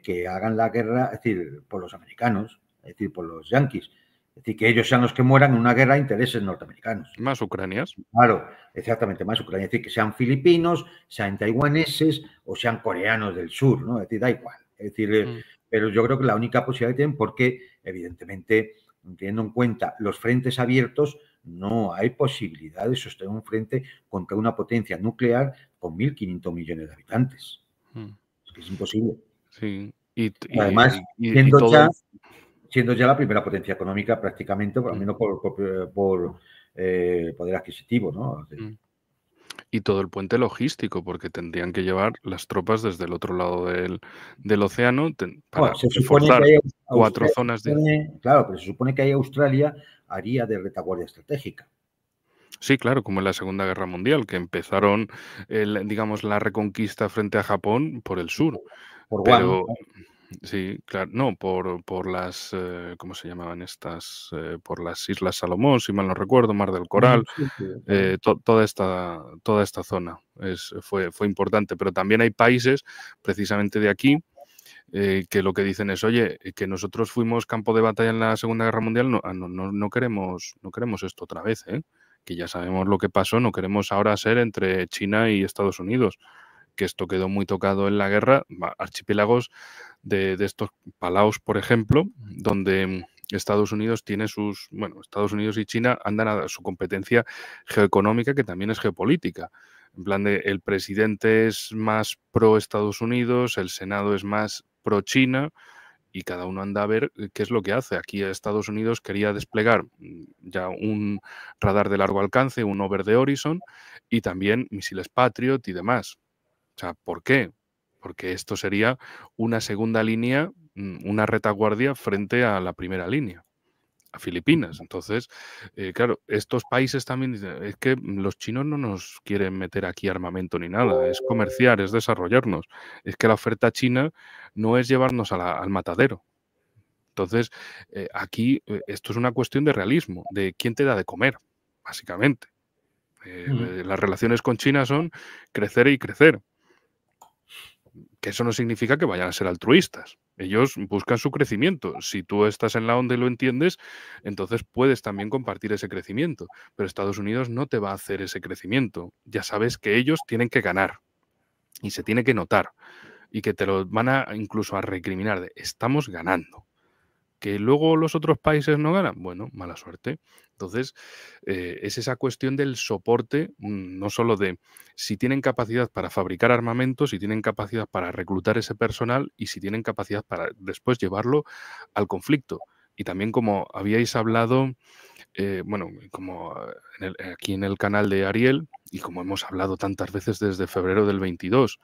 que hagan la guerra, es decir, por los americanos, es decir, por los yanquis. Es decir, que ellos sean los que mueran en una guerra de intereses norteamericanos. Más ucranias. Claro, exactamente, más Ucrania. Es decir, que sean filipinos, sean taiwaneses o sean coreanos del sur, ¿no? Es decir, da igual. Es decir, pero yo creo que la única posibilidad que tienen, porque evidentemente, teniendo en cuenta los frentes abiertos, no hay posibilidad de sostener un frente contra una potencia nuclear con 1.500 millones de habitantes. Es que es imposible. Sí. Además, Y todo. siendo ya la primera potencia económica prácticamente, por lo menos por poder adquisitivo, ¿no? Y todo el puente logístico, porque tendrían que llevar las tropas desde el otro lado del océano Bueno, para se supone que reforzar hay 4 Australia, zonas de. claro, pero se supone que ahí Australia haría de retaguardia estratégica. Sí, claro, como en la Segunda Guerra Mundial, que empezaron, digamos, la reconquista frente a Japón por el sur. Por Guam, Pero sí, claro, no, por las, ¿cómo se llamaban estas? Por las Islas Salomón, si mal no recuerdo, Mar del Coral, sí, sí, claro. toda esta zona fue importante. Pero también hay países, precisamente de aquí, que lo que dicen es, oye, que nosotros fuimos campo de batalla en la Segunda Guerra Mundial, no queremos esto otra vez, ¿eh? Que ya sabemos lo que pasó, no queremos ahora ser entre China y Estados Unidos, que esto quedó muy tocado en la guerra, archipiélagos de estos Palaos, por ejemplo, donde Estados Unidos tiene Estados Unidos y China andan a su competencia geoeconómica, que también es geopolítica. En plan de, el presidente es más pro Estados Unidos, el Senado es más pro China, y cada uno anda a ver qué es lo que hace. Aquí Estados Unidos quería desplegar ya un radar de largo alcance, un Over the Horizon, y también misiles Patriot y demás. O sea, ¿por qué? Porque esto sería una segunda línea, una retaguardia frente a la primera línea, a Filipinas. Entonces, claro, estos países también dicen, es que los chinos no nos quieren meter aquí armamento ni nada, es comerciar, es desarrollarnos. Es que la oferta china no es llevarnos al matadero. Entonces, aquí esto es una cuestión de realismo, de quién te da de comer, básicamente. Las relaciones con China son crecer y crecer. Que eso no significa que vayan a ser altruistas. Ellos buscan su crecimiento. Si tú estás en la onda y lo entiendes, entonces puedes también compartir ese crecimiento. Pero Estados Unidos no te va a hacer ese crecimiento. Ya sabes que ellos tienen que ganar y se tiene que notar y que te lo van a incluso a recriminar de estamos ganando. ¿Que luego los otros países no ganan? Bueno, mala suerte. Entonces, es esa cuestión del soporte, no solo de si tienen capacidad para fabricar armamentos, si tienen capacidad para reclutar ese personal y si tienen capacidad para después llevarlo al conflicto. Y también, como habíais hablado bueno, como aquí en el canal de Ariel, y como hemos hablado tantas veces desde febrero del 22,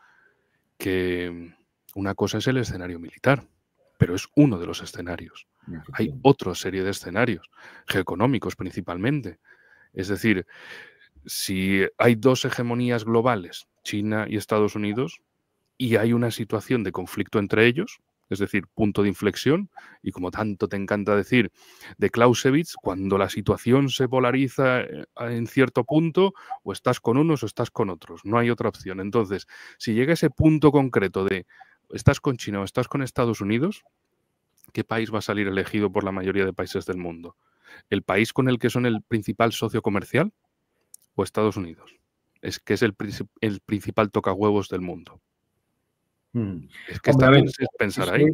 que una cosa es el escenario militar, pero es uno de los escenarios. Hay otra serie de escenarios, geoeconómicos principalmente. Es decir, si hay dos hegemonías globales, China y Estados Unidos, y hay una situación de conflicto entre ellos, es decir, punto de inflexión, y como tanto te encanta decir de Clausewitz, cuando la situación se polariza en cierto punto, o estás con unos o estás con otros, no hay otra opción. Entonces, si llega ese punto concreto de estás con China o estás con Estados Unidos, ¿qué país va a salir elegido por la mayoría de países del mundo? ¿El país con el que son el principal socio comercial o Estados Unidos? Es que es el principal tocahuevos del mundo. Es que Hombre, a ver, también es pensar ahí.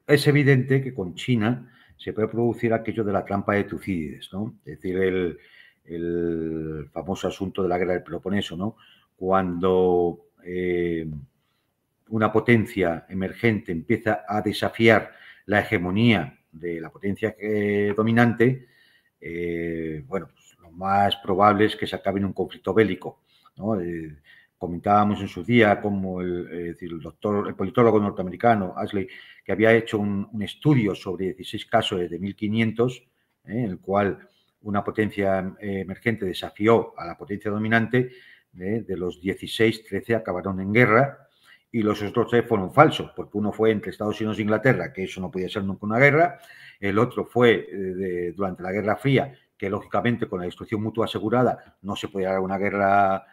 es evidente que con China se puede producir aquello de la trampa de Tucídides, ¿no? Es decir, el famoso asunto de la guerra del Peloponeso, ¿no? Cuando una potencia emergente empieza a desafiar la hegemonía de la potencia dominante, bueno, pues lo más probable es que se acabe en un conflicto bélico, ¿no? Comentábamos en su día como el politólogo norteamericano Ashley, que había hecho un estudio sobre 16 casos desde 1500, en el cual una potencia emergente desafió a la potencia dominante. De los 16, 13 acabaron en guerra y los otros 3 fueron falsos, porque uno fue entre Estados Unidos e Inglaterra, que eso no podía ser nunca una guerra, el otro fue durante la Guerra Fría, que lógicamente con la destrucción mutua asegurada no se podía dar una guerra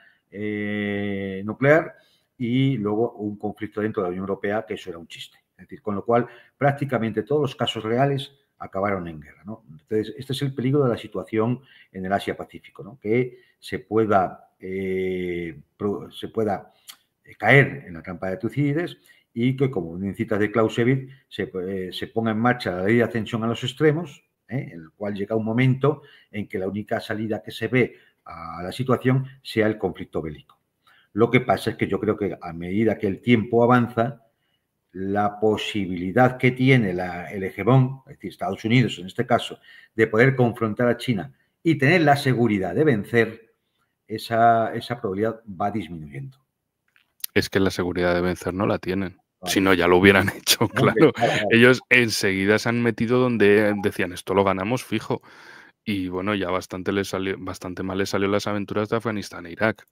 nuclear, y luego un conflicto dentro de la Unión Europea, que eso era un chiste. Es decir, con lo cual prácticamente todos los casos reales acabaron en guerra, ¿no? Entonces, este es el peligro de la situación en el Asia-Pacífico, ¿no? Que se pueda caer en la trampa de Tucídides y que, como bien citas de Clausewitz, se ponga en marcha la ley de ascensión a los extremos, en el cual llega un momento en que la única salida que se ve a la situación sea el conflicto bélico. Lo que pasa es que yo creo que a medida que el tiempo avanza, la posibilidad que tiene el hegemón, es decir, Estados Unidos en este caso, de poder confrontar a China y tener la seguridad de vencer, esa probabilidad va disminuyendo. Es que la seguridad de vencer no la tienen. Si no, ya lo hubieran hecho, claro. Ellos enseguida se han metido donde decían, esto lo ganamos fijo. Y bueno, ya bastante mal les salió las aventuras de Afganistán e Irak.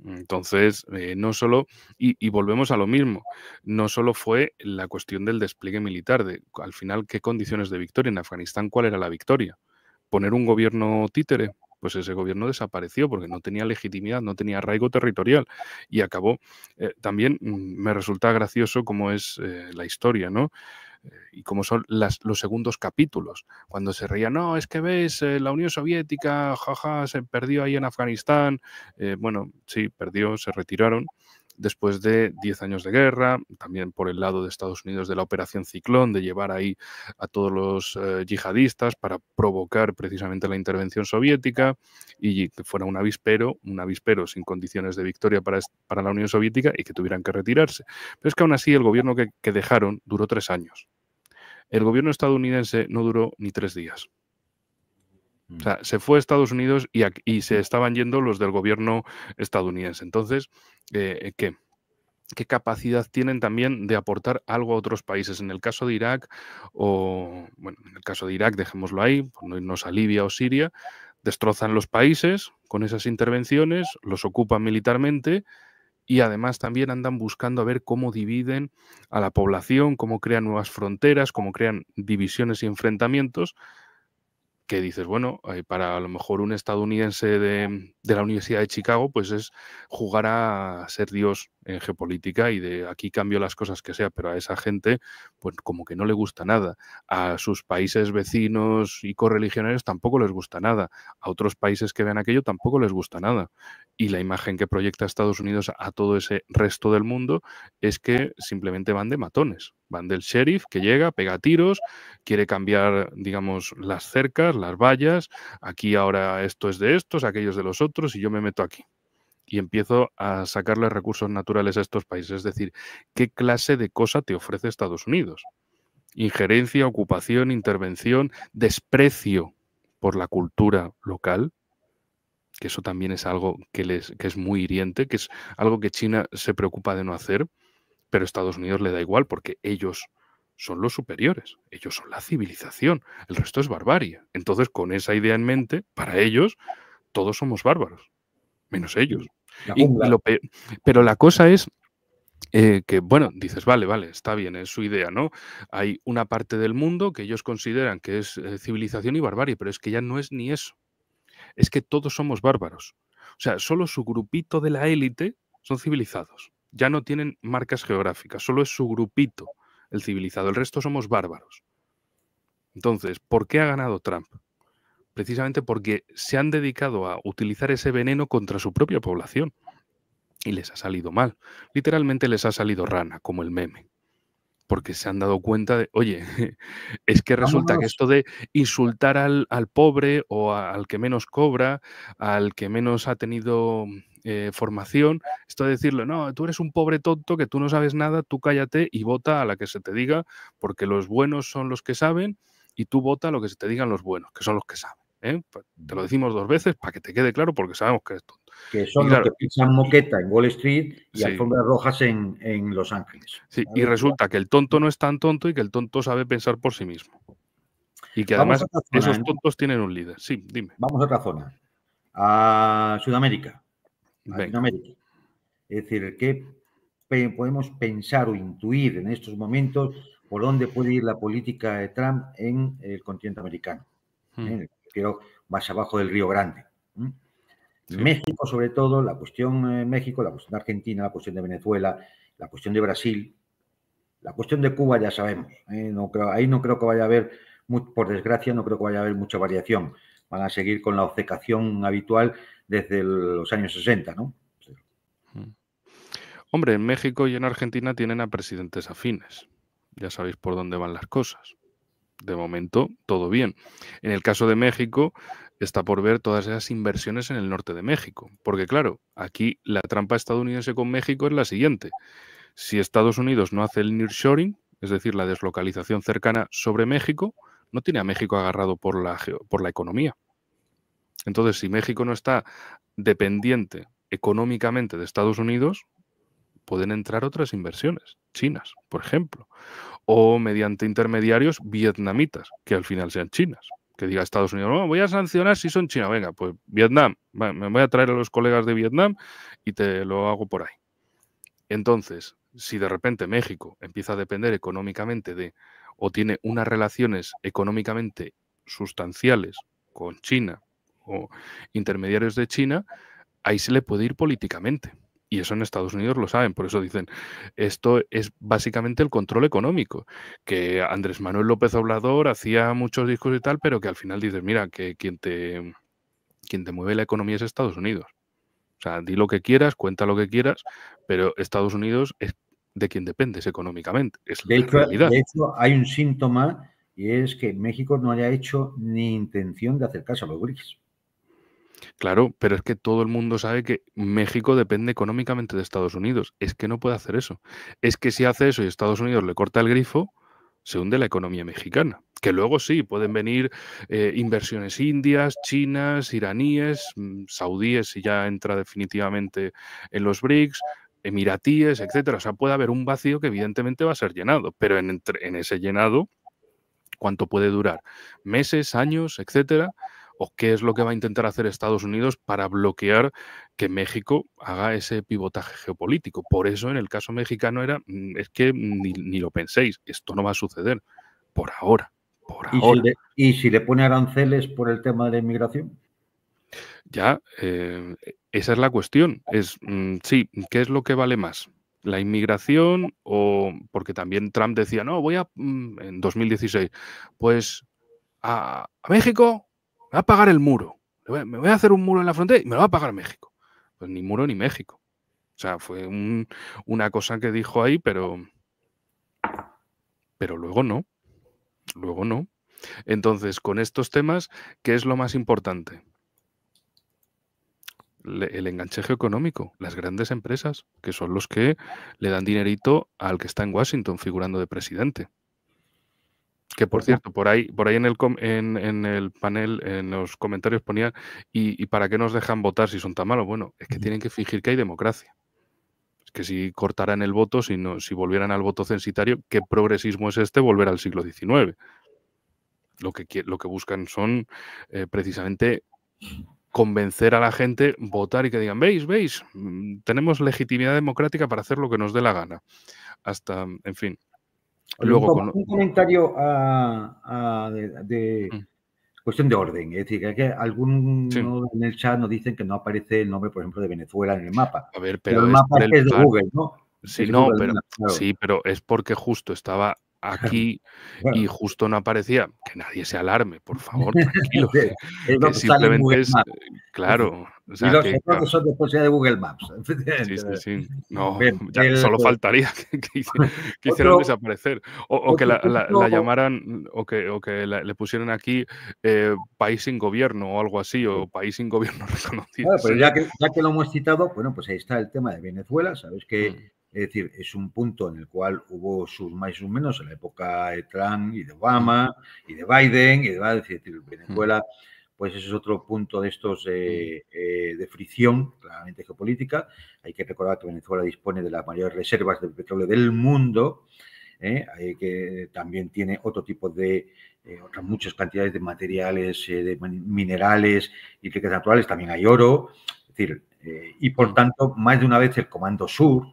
Entonces, no solo, y volvemos a lo mismo, no solo fue la cuestión del despliegue militar, de al final qué condiciones de victoria. En Afganistán, ¿cuál era la victoria? ¿Poner un gobierno títere? Pues ese gobierno desapareció porque no tenía legitimidad, no tenía arraigo territorial y acabó. También me resulta gracioso cómo es la historia, ¿no? Y cómo son los segundos capítulos. Cuando se reía, no, es que ves, la Unión Soviética, jaja, se perdió ahí en Afganistán. Bueno, sí, perdió, se retiraron después de 10 años de guerra, también por el lado de Estados Unidos de la Operación Ciclón, de llevar ahí a todos los yihadistas para provocar precisamente la intervención soviética y que fuera un avispero sin condiciones de victoria para la Unión Soviética y que tuvieran que retirarse. Pero es que aún así el gobierno que dejaron duró 3 años. El gobierno estadounidense no duró ni 3 días. O sea, se fue a Estados Unidos y se estaban yendo los del gobierno estadounidense. Entonces, ¿qué capacidad tienen también de aportar algo a otros países? En el caso de Irak, en el caso de Irak, dejémoslo ahí, por no irnos a Libia o Siria, destrozan los países con esas intervenciones, los ocupan militarmente y además también andan buscando a ver cómo dividen a la población, cómo crean nuevas fronteras, cómo crean divisiones y enfrentamientos, que dices, bueno, para a lo mejor un estadounidense de la Universidad de Chicago, pues es jugar a ser Dios en geopolítica y de aquí cambio las cosas que sea, pero a esa gente, pues como que no le gusta nada. A sus países vecinos y correligionarios tampoco les gusta nada. A otros países que vean aquello tampoco les gusta nada. Y la imagen que proyecta Estados Unidos a todo ese resto del mundo es que simplemente van de matones. Van del sheriff que llega, pega tiros, quiere cambiar, digamos, las cercas, las vallas, aquí ahora esto es de estos, aquellos de los otros, y yo me meto aquí. Y empiezo a sacarle recursos naturales a estos países. Es decir, ¿qué clase de cosa te ofrece Estados Unidos? Injerencia, ocupación, intervención, desprecio por la cultura local, que eso también es algo que es muy hiriente, que es algo que China se preocupa de no hacer, pero Estados Unidos le da igual porque ellos son los superiores, ellos son la civilización, el resto es barbarie. Entonces, con esa idea en mente, para ellos todos somos bárbaros, menos ellos. La Y jungla. pero la cosa es que, bueno, dices, vale, está bien, es su idea, ¿no? Hay una parte del mundo que ellos consideran que es civilización y barbarie, pero es que ya no es ni eso. Es que todos somos bárbaros. O sea, solo su grupito de la élite son civilizados. Ya no tienen marcas geográficas, solo es su grupito el civilizado. El resto somos bárbaros. Entonces, ¿por qué ha ganado Trump? Precisamente porque se han dedicado a utilizar ese veneno contra su propia población. Y les ha salido mal. Literalmente les ha salido rana, como el meme. Porque se han dado cuenta de, oye, es que resulta que Vámonos. esto de insultar al pobre o al que menos cobra, al que menos ha tenido formación, esto de decirle, no, tú eres un pobre tonto, que tú no sabes nada, tú cállate y vota a la que se te diga, porque los buenos son los que saben y tú vota a lo que se te digan los buenos, que son los que saben. Pues te lo decimos 2 veces para que te quede claro porque sabemos que eres tonto. Que Y son los claro, que pisan moqueta en Wall Street y sí, alfombras rojas en Los Ángeles. sí, y ¿Vale? resulta que el tonto no es tan tonto y que el tonto sabe pensar por sí mismo. Y que Vamos a además otra zona, esos ¿no? tontos tienen un líder. Sí, dime. Vamos a otra zona. A Sudamérica, a Venga. Latinoamérica. Es decir, ¿qué podemos pensar o intuir en estos momentos por dónde puede ir la política de Trump en el continente americano? Quiero más abajo del Río Grande. Sí. México, sobre todo, la cuestión México, la cuestión de Argentina, la cuestión de Venezuela, la cuestión de Brasil, la cuestión de Cuba ya sabemos. Ahí no creo que vaya a haber, por desgracia, no creo que vaya a haber mucha variación. Van a seguir con la obcecación habitual desde los años 60, ¿no? Hombre, en México y en Argentina tienen a presidentes afines. Ya sabéis por dónde van las cosas. De momento, todo bien. En el caso de México, está por ver todas esas inversiones en el norte de México. Porque claro, aquí la trampa estadounidense con México es la siguiente. Si Estados Unidos no hace el nearshoring, es decir, la deslocalización cercana sobre México, no tiene a México agarrado por la economía. Entonces, si México no está dependiente económicamente de Estados Unidos, pueden entrar otras inversiones, chinas, por ejemplo, o mediante intermediarios vietnamitas, que al final sean chinas. Que diga Estados Unidos, no, voy a sancionar si son China. Venga, pues Vietnam, me voy a traer a los colegas de Vietnam y te lo hago por ahí. Entonces, si de repente México empieza a depender económicamente de, o tiene unas relaciones económicamente sustanciales con China o intermediarios de China, ahí se le puede ir políticamente. Y eso en Estados Unidos lo saben, por eso dicen, esto es básicamente el control económico, que Andrés Manuel López Obrador hacía muchos discos y tal, pero que al final dices, mira, que quien te mueve la economía es Estados Unidos. O sea, di lo que quieras, cuenta lo que quieras, pero Estados Unidos es de quien dependes económicamente, es la realidad. De hecho, hay un síntoma y es que México no haya hecho ni intención de acercarse a los BRICS. Claro, pero es que todo el mundo sabe que México depende económicamente de Estados Unidos. Es que no puede hacer eso. Es que si hace eso y Estados Unidos le corta el grifo, se hunde la economía mexicana. Que luego sí, pueden venir inversiones indias, chinas, iraníes, saudíes si ya entra definitivamente en los BRICS, emiratíes, etcétera. O sea, puede haber un vacío que evidentemente va a ser llenado, pero en ese llenado, ¿cuánto puede durar? ¿Meses, años, etcétera? ¿O qué es lo que va a intentar hacer Estados Unidos para bloquear que México haga ese pivotaje geopolítico? Por eso, en el caso mexicano era, es que ni lo penséis, esto no va a suceder por ahora, por ahora. ¿Y si le pone aranceles por el tema de la inmigración? Ya, esa es la cuestión. Sí, ¿qué es lo que vale más? ¿La inmigración o...? Porque también Trump decía, no, en 2016, pues a México me va a pagar el muro. Me voy a hacer un muro en la frontera y me lo va a pagar México. Pues ni muro ni México. O sea, fue una cosa que dijo ahí, pero luego no. Luego no. Entonces, con estos temas, ¿qué es lo más importante? El enganche geoeconómico, las grandes empresas, que son los que le dan dinerito al que está en Washington figurando de presidente. Que por cierto, por ahí en el panel, en los comentarios ponían, ¿y para qué nos dejan votar si son tan malos? Bueno, es que tienen que fingir que hay democracia. Es que si cortaran el voto, si volvieran al voto censitario, ¿qué progresismo es este? Volver al siglo XIX. Lo que buscan son precisamente convencer a la gente, votar y que digan, veis, tenemos legitimidad democrática para hacer lo que nos dé la gana. Hasta, en fin. Oye, Luego un comentario de Mm. cuestión de orden. Es decir, que Sí. algunos en el chat nos dicen que no aparece el nombre, por ejemplo, de Venezuela en el mapa. A ver, Pero pero el es mapa por es el que es de pan. Google, ¿no? Sí, Es no, Google pero Maps, claro. sí, pero es porque justo estaba aquí y Bueno, justo no aparecía. Que nadie se alarme, por favor, tranquilo. es lo Que que sale en Google simplemente es, Maps. claro, o Y sea, los que otros son de posibilidad de Google Maps, sí, efectivamente. sí, sí. No, Bien, ya solo faltaría que hicieran otro, desaparecer. O que otro la punto. llamaran, o que le pusieran aquí país sin gobierno o algo así, o país sin gobierno reconocido. Claro, Eso pero ya. ya que lo hemos citado, bueno, pues ahí está el tema de Venezuela. Sabes que, Mm, es decir, es un punto en el cual hubo sus más y sus menos en la época de Trump y de mm, Obama y de Biden. Es decir, mm, Venezuela, pues ese es otro punto de estos mm, de fricción, claramente geopolítica. Hay que recordar que Venezuela dispone de las mayores reservas de petróleo del mundo. Que también tiene otro tipo de otras muchas cantidades de materiales, de minerales y riquezas naturales, también hay oro, es decir, y por mm, tanto, más de una vez el Comando Sur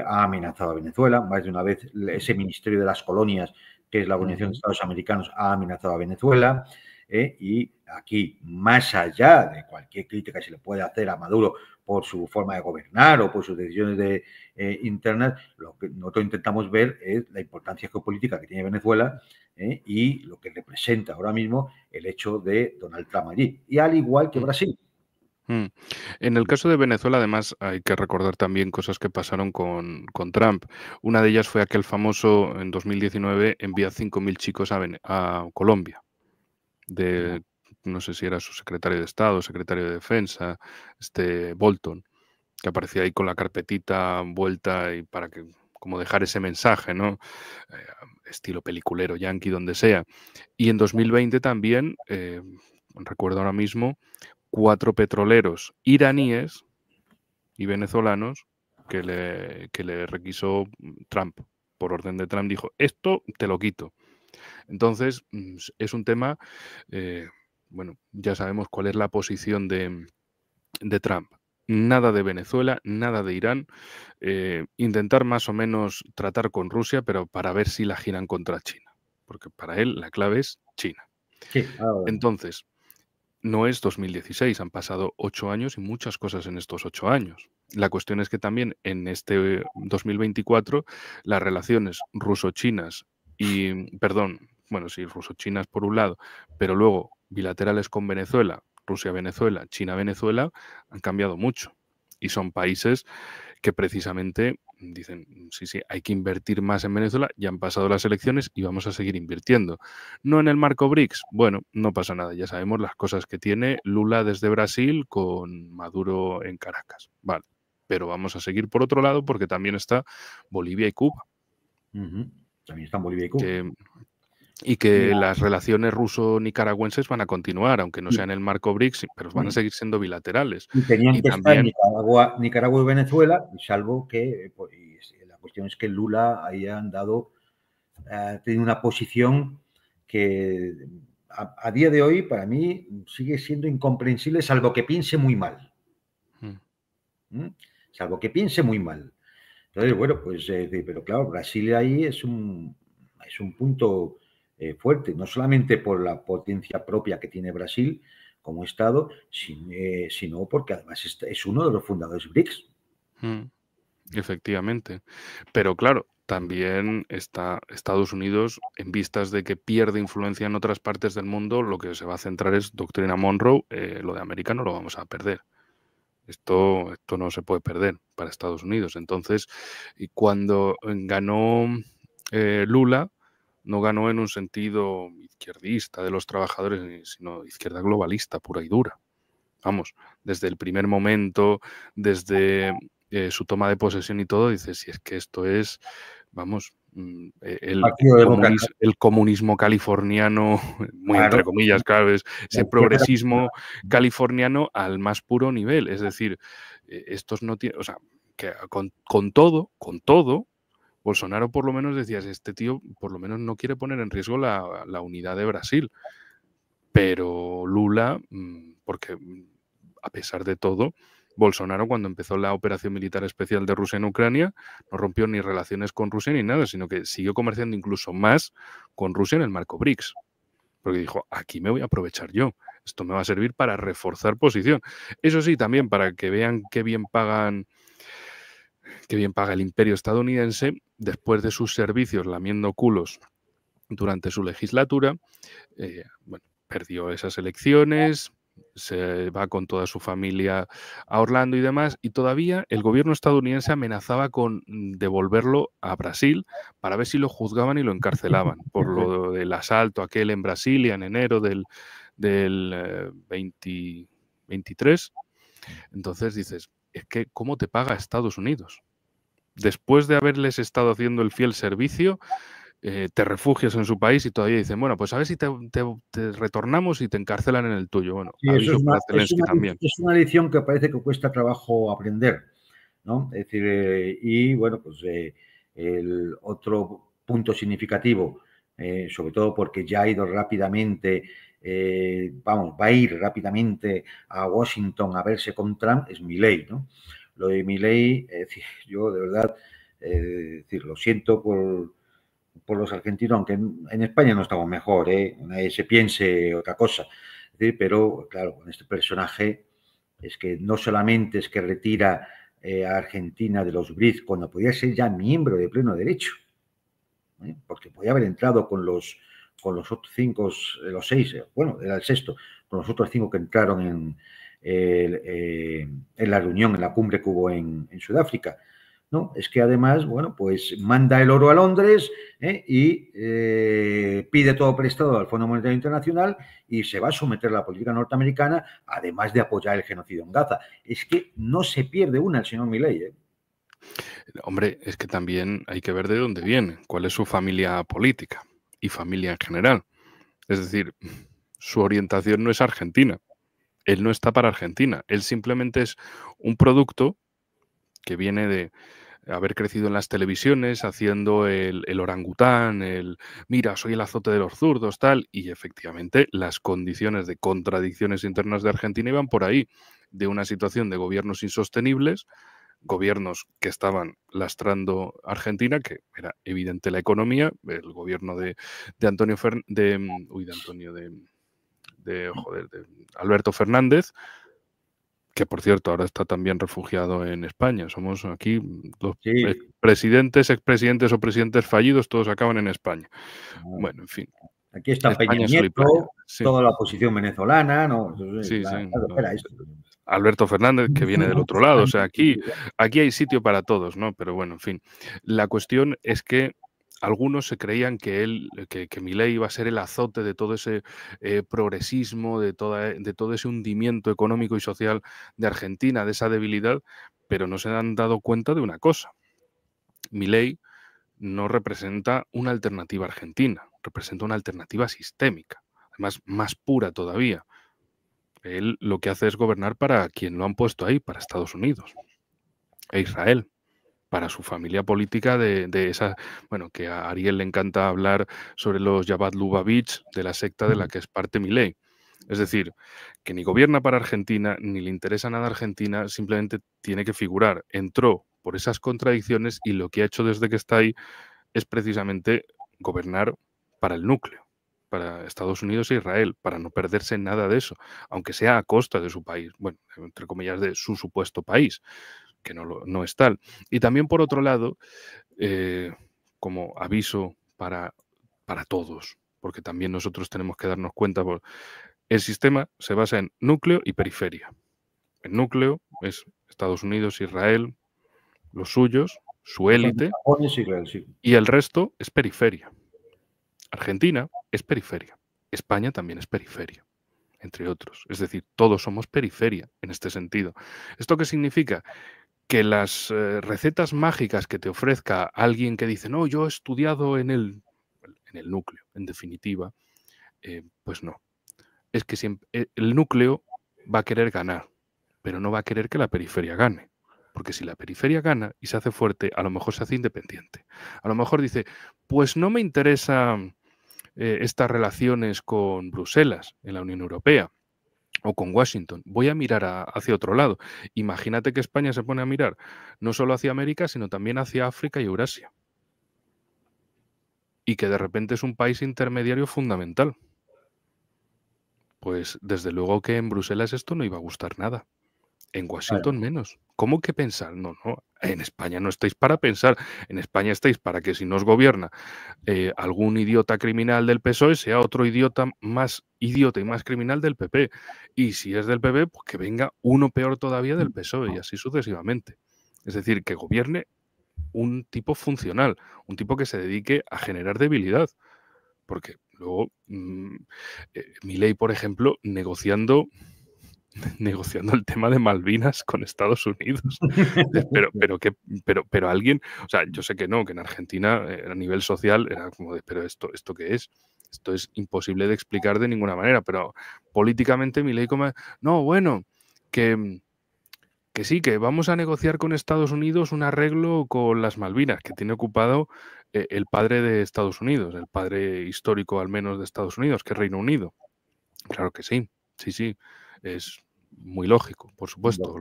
ha amenazado a Venezuela, más de una vez ese Ministerio de las Colonias, que es la Organización de ujú, Estados Americanos, ha amenazado a Venezuela, y aquí, más allá de cualquier crítica que se le puede hacer a Maduro por su forma de gobernar o por sus decisiones internas, lo que nosotros intentamos ver es la importancia geopolítica que tiene Venezuela y lo que representa ahora mismo el hecho de Donald Trump allí. Y al igual que mm, Brasil. mm. En el caso de Venezuela, además, hay que recordar también cosas que pasaron con Trump. Una de ellas fue aquel famoso, en 2019, envía 5.000 chicos a Colombia, de, no sé si era su secretario de Estado, secretario de Defensa, Bolton, que aparecía ahí con la carpetita vuelta y para que, como dejar ese mensaje, ¿no? Eh, Estilo peliculero, yankee, donde sea. Y en 2020 también, recuerdo ahora mismo, 4 petroleros iraníes y venezolanos que le requisó Trump. Por orden de Trump dijo, esto te lo quito. Entonces, es un tema, eh, bueno, ya sabemos cuál es la posición de Trump. Nada de Venezuela, nada de Irán. Intentar más o menos tratar con Rusia, pero para ver si la giran contra China. Porque para él la clave es China. Sí, ahora vemos. Entonces, no es 2016, han pasado 8 años y muchas cosas en estos 8 años. La cuestión es que también en este 2024 las relaciones ruso-chinas y, perdón, bueno, sí, ruso-chinas por un lado, pero luego bilaterales con Venezuela, Rusia-Venezuela, China-Venezuela, han cambiado mucho. Y son países que precisamente dicen, sí, sí, hay que invertir más en Venezuela, ya han pasado las elecciones y vamos a seguir invirtiendo. No en el marco BRICS, bueno, no pasa nada, ya sabemos las cosas que tiene Lula desde Brasil con Maduro en Caracas, vale, pero vamos a seguir por otro lado porque también está Bolivia y Cuba, También están Bolivia y Cuba. que, y que las relaciones ruso-nicaragüenses van a continuar, aunque no Y, sean el marco BRICS, pero van a seguir siendo bilaterales. y tenían Y que estar también, Nicaragua y Venezuela, salvo que pues, la cuestión es que Lula hayan dado, tenido una posición que a día de hoy para mí sigue siendo incomprensible, salvo que piense muy mal. mm, ¿Mm? Salvo que piense muy mal. Entonces, bueno, pues, pero claro, Brasil ahí es un punto fuerte, no solamente por la potencia propia que tiene Brasil como Estado, sino porque además es uno de los fundadores BRICS. mm, efectivamente. Pero claro, también está Estados Unidos, en vistas de que pierde influencia en otras partes del mundo, lo que se va a centrar es doctrina Monroe, lo de América no lo vamos a perder. Esto no se puede perder para Estados Unidos. Entonces, y cuando ganó Lula, no ganó en un sentido izquierdista de los trabajadores, sino izquierda globalista, pura y dura. Vamos, desde el primer momento, desde su toma de posesión y todo, dices, si es que esto es, vamos, Partido Demócrata. El comunismo californiano, muy entre Claro, comillas, claro, es la ese izquierda progresismo californiano al más puro nivel. Es decir, estos no tienen, o sea, que con todo, Bolsonaro por lo menos decías, este tío por lo menos no quiere poner en riesgo la unidad de Brasil. Pero Lula, porque a pesar de todo, Bolsonaro cuando empezó la operación militar especial de Rusia en Ucrania no rompió ni relaciones con Rusia ni nada, sino que siguió comerciando incluso más con Rusia en el marco BRICS. Porque dijo, aquí me voy a aprovechar yo, esto me va a servir para reforzar posición. Eso sí, también para que vean qué bien paga el imperio estadounidense después de sus servicios lamiendo culos durante su legislatura. Bueno, perdió esas elecciones, se va con toda su familia a Orlando y demás, y todavía el gobierno estadounidense amenazaba con devolverlo a Brasil para ver si lo juzgaban y lo encarcelaban por lo del asalto aquel en Brasilia en enero del 2023. Entonces dices, es que ¿cómo te paga Estados Unidos? Después de haberles estado haciendo el fiel servicio, te refugias en su país y todavía dicen, bueno, pues a ver si te retornamos y te encarcelan en el tuyo. Bueno, sí, eso aviso para Zelensky también. es una lección que parece que cuesta trabajo aprender, ¿no? Es decir, y bueno, pues el otro punto significativo, sobre todo porque ya ha ido rápidamente, va a ir rápidamente a Washington a verse con Trump, es Milei, ¿no? Lo de Milei, yo de verdad, decir, lo siento por los argentinos, aunque en España no estamos mejor, nadie se piense otra cosa. Es decir, pero claro, con este personaje es que no solamente es que retira a Argentina de los BRICS cuando podía ser ya miembro de pleno derecho, porque podía haber entrado con los otros cinco, los seis, bueno, era el sexto, con los otros cinco que entraron en la reunión, en la cumbre que hubo en Sudáfrica. ¿No? Es que además, bueno, pues manda el oro a Londres y pide todo prestado al Fondo Monetario Internacional y se va a someter a la política norteamericana, además de apoyar el genocidio en Gaza. Es que no se pierde una el señor Milei. Hombre, es que también hay que ver de dónde viene, cuál es su familia política y familia en general. Es decir, su orientación no es Argentina. Él no está para Argentina. Él simplemente es un producto que viene de haber crecido en las televisiones haciendo el orangután, mira, soy el azote de los zurdos, tal, y efectivamente las condiciones de contradicciones internas de Argentina iban por ahí, de una situación de gobiernos insostenibles, gobiernos que estaban lastrando a Argentina, que era evidente la economía, el gobierno de Antonio de Alberto Fernández, que por cierto ahora está también refugiado en España. Somos aquí los Sí. expresidentes o presidentes fallidos, todos acaban en España. Bueno, en fin. Aquí está Peña España, sol y playa. Nieto, Sí, toda la oposición venezolana, ¿no? sí, sí. Claro, espera, esto. Alberto Fernández, que viene del otro lado. O sea, aquí hay sitio para todos, ¿no? Pero bueno, en fin. La cuestión es que algunos se creían que Milei iba a ser el azote de todo ese progresismo, de todo ese hundimiento económico y social de Argentina, de esa debilidad, pero no se han dado cuenta de una cosa. Milei no representa una alternativa argentina, representa una alternativa sistémica, además más pura todavía. Él lo que hace es gobernar para quien lo han puesto ahí, para Estados Unidos e Israel, para su familia política de esa, bueno, que a Ariel le encanta hablar sobre los Jabhat Lubavitch, de la secta de la que es parte Milei. Es decir, que ni gobierna para Argentina, ni le interesa nada a Argentina, simplemente tiene que figurar. Entró por esas contradicciones y lo que ha hecho desde que está ahí es precisamente gobernar para el núcleo, para Estados Unidos e Israel, para no perderse nada de eso, aunque sea a costa de su país, bueno, entre comillas, de su supuesto país, que no es tal. Y también, por otro lado, como aviso para todos, porque también nosotros tenemos que darnos cuenta, el sistema se basa en núcleo y periferia. El núcleo es Estados Unidos, Israel, los suyos, su élite, y el resto es periferia. Argentina es periferia. España también es periferia, entre otros. Es decir, todos somos periferia en este sentido. ¿Esto qué significa? que las recetas mágicas que te ofrezca alguien que dice, no, yo he estudiado en el núcleo, en definitiva, pues no. Es que siempre, el núcleo va a querer ganar, pero no va a querer que la periferia gane. Porque si la periferia gana y se hace fuerte, a lo mejor se hace independiente. A lo mejor dice, pues no me interesan estas relaciones con Bruselas, en la Unión Europea, o con Washington. Voy a mirar hacia otro lado. Imagínate que España se pone a mirar no solo hacia América, sino también hacia África y Eurasia. Y que de repente es un país intermediario fundamental. Pues desde luego que en Bruselas esto no iba a gustar nada. En Claro. Washington menos. ¿Cómo que pensar? No, no. En España no estáis para pensar. En España estáis para que si nos gobierna algún idiota criminal del PSOE sea otro idiota y más criminal del PP. Y si es del PP, pues que venga uno peor todavía del PSOE y así sucesivamente. Es decir, que gobierne un tipo funcional, un tipo que se dedique a generar debilidad. Porque luego Milei, por ejemplo, negociando el tema de Malvinas con Estados Unidos. Pero alguien, o sea, yo sé que no, que en Argentina a nivel social era como de, pero esto qué es? Esto es imposible de explicar de ninguna manera, pero políticamente Milei como, no, bueno, que sí, que vamos a negociar con Estados Unidos un arreglo con las Malvinas, que tiene ocupado el padre de Estados Unidos, el padre histórico al menos de Estados Unidos, que es Reino Unido. Claro que sí, sí, es muy lógico, por supuesto,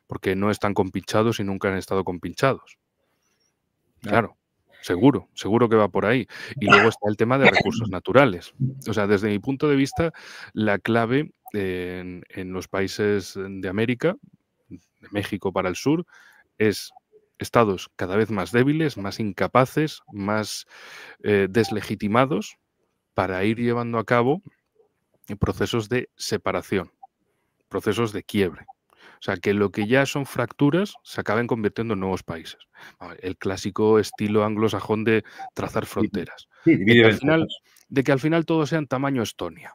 porque no están compinchados y nunca han estado compinchados. Claro, seguro que va por ahí. Y luego está el tema de recursos naturales. O sea, desde mi punto de vista, la clave en los países de América, de México para el sur, es estados cada vez más débiles, más incapaces, más deslegitimados para ir llevando a cabo procesos de separación, procesos de quiebre. O sea, que lo que ya son fracturas se acaben convirtiendo en nuevos países. El clásico estilo anglosajón de trazar fronteras. Sí, De divide que y al final, vencerás. de que al final todos sean tamaño Estonia,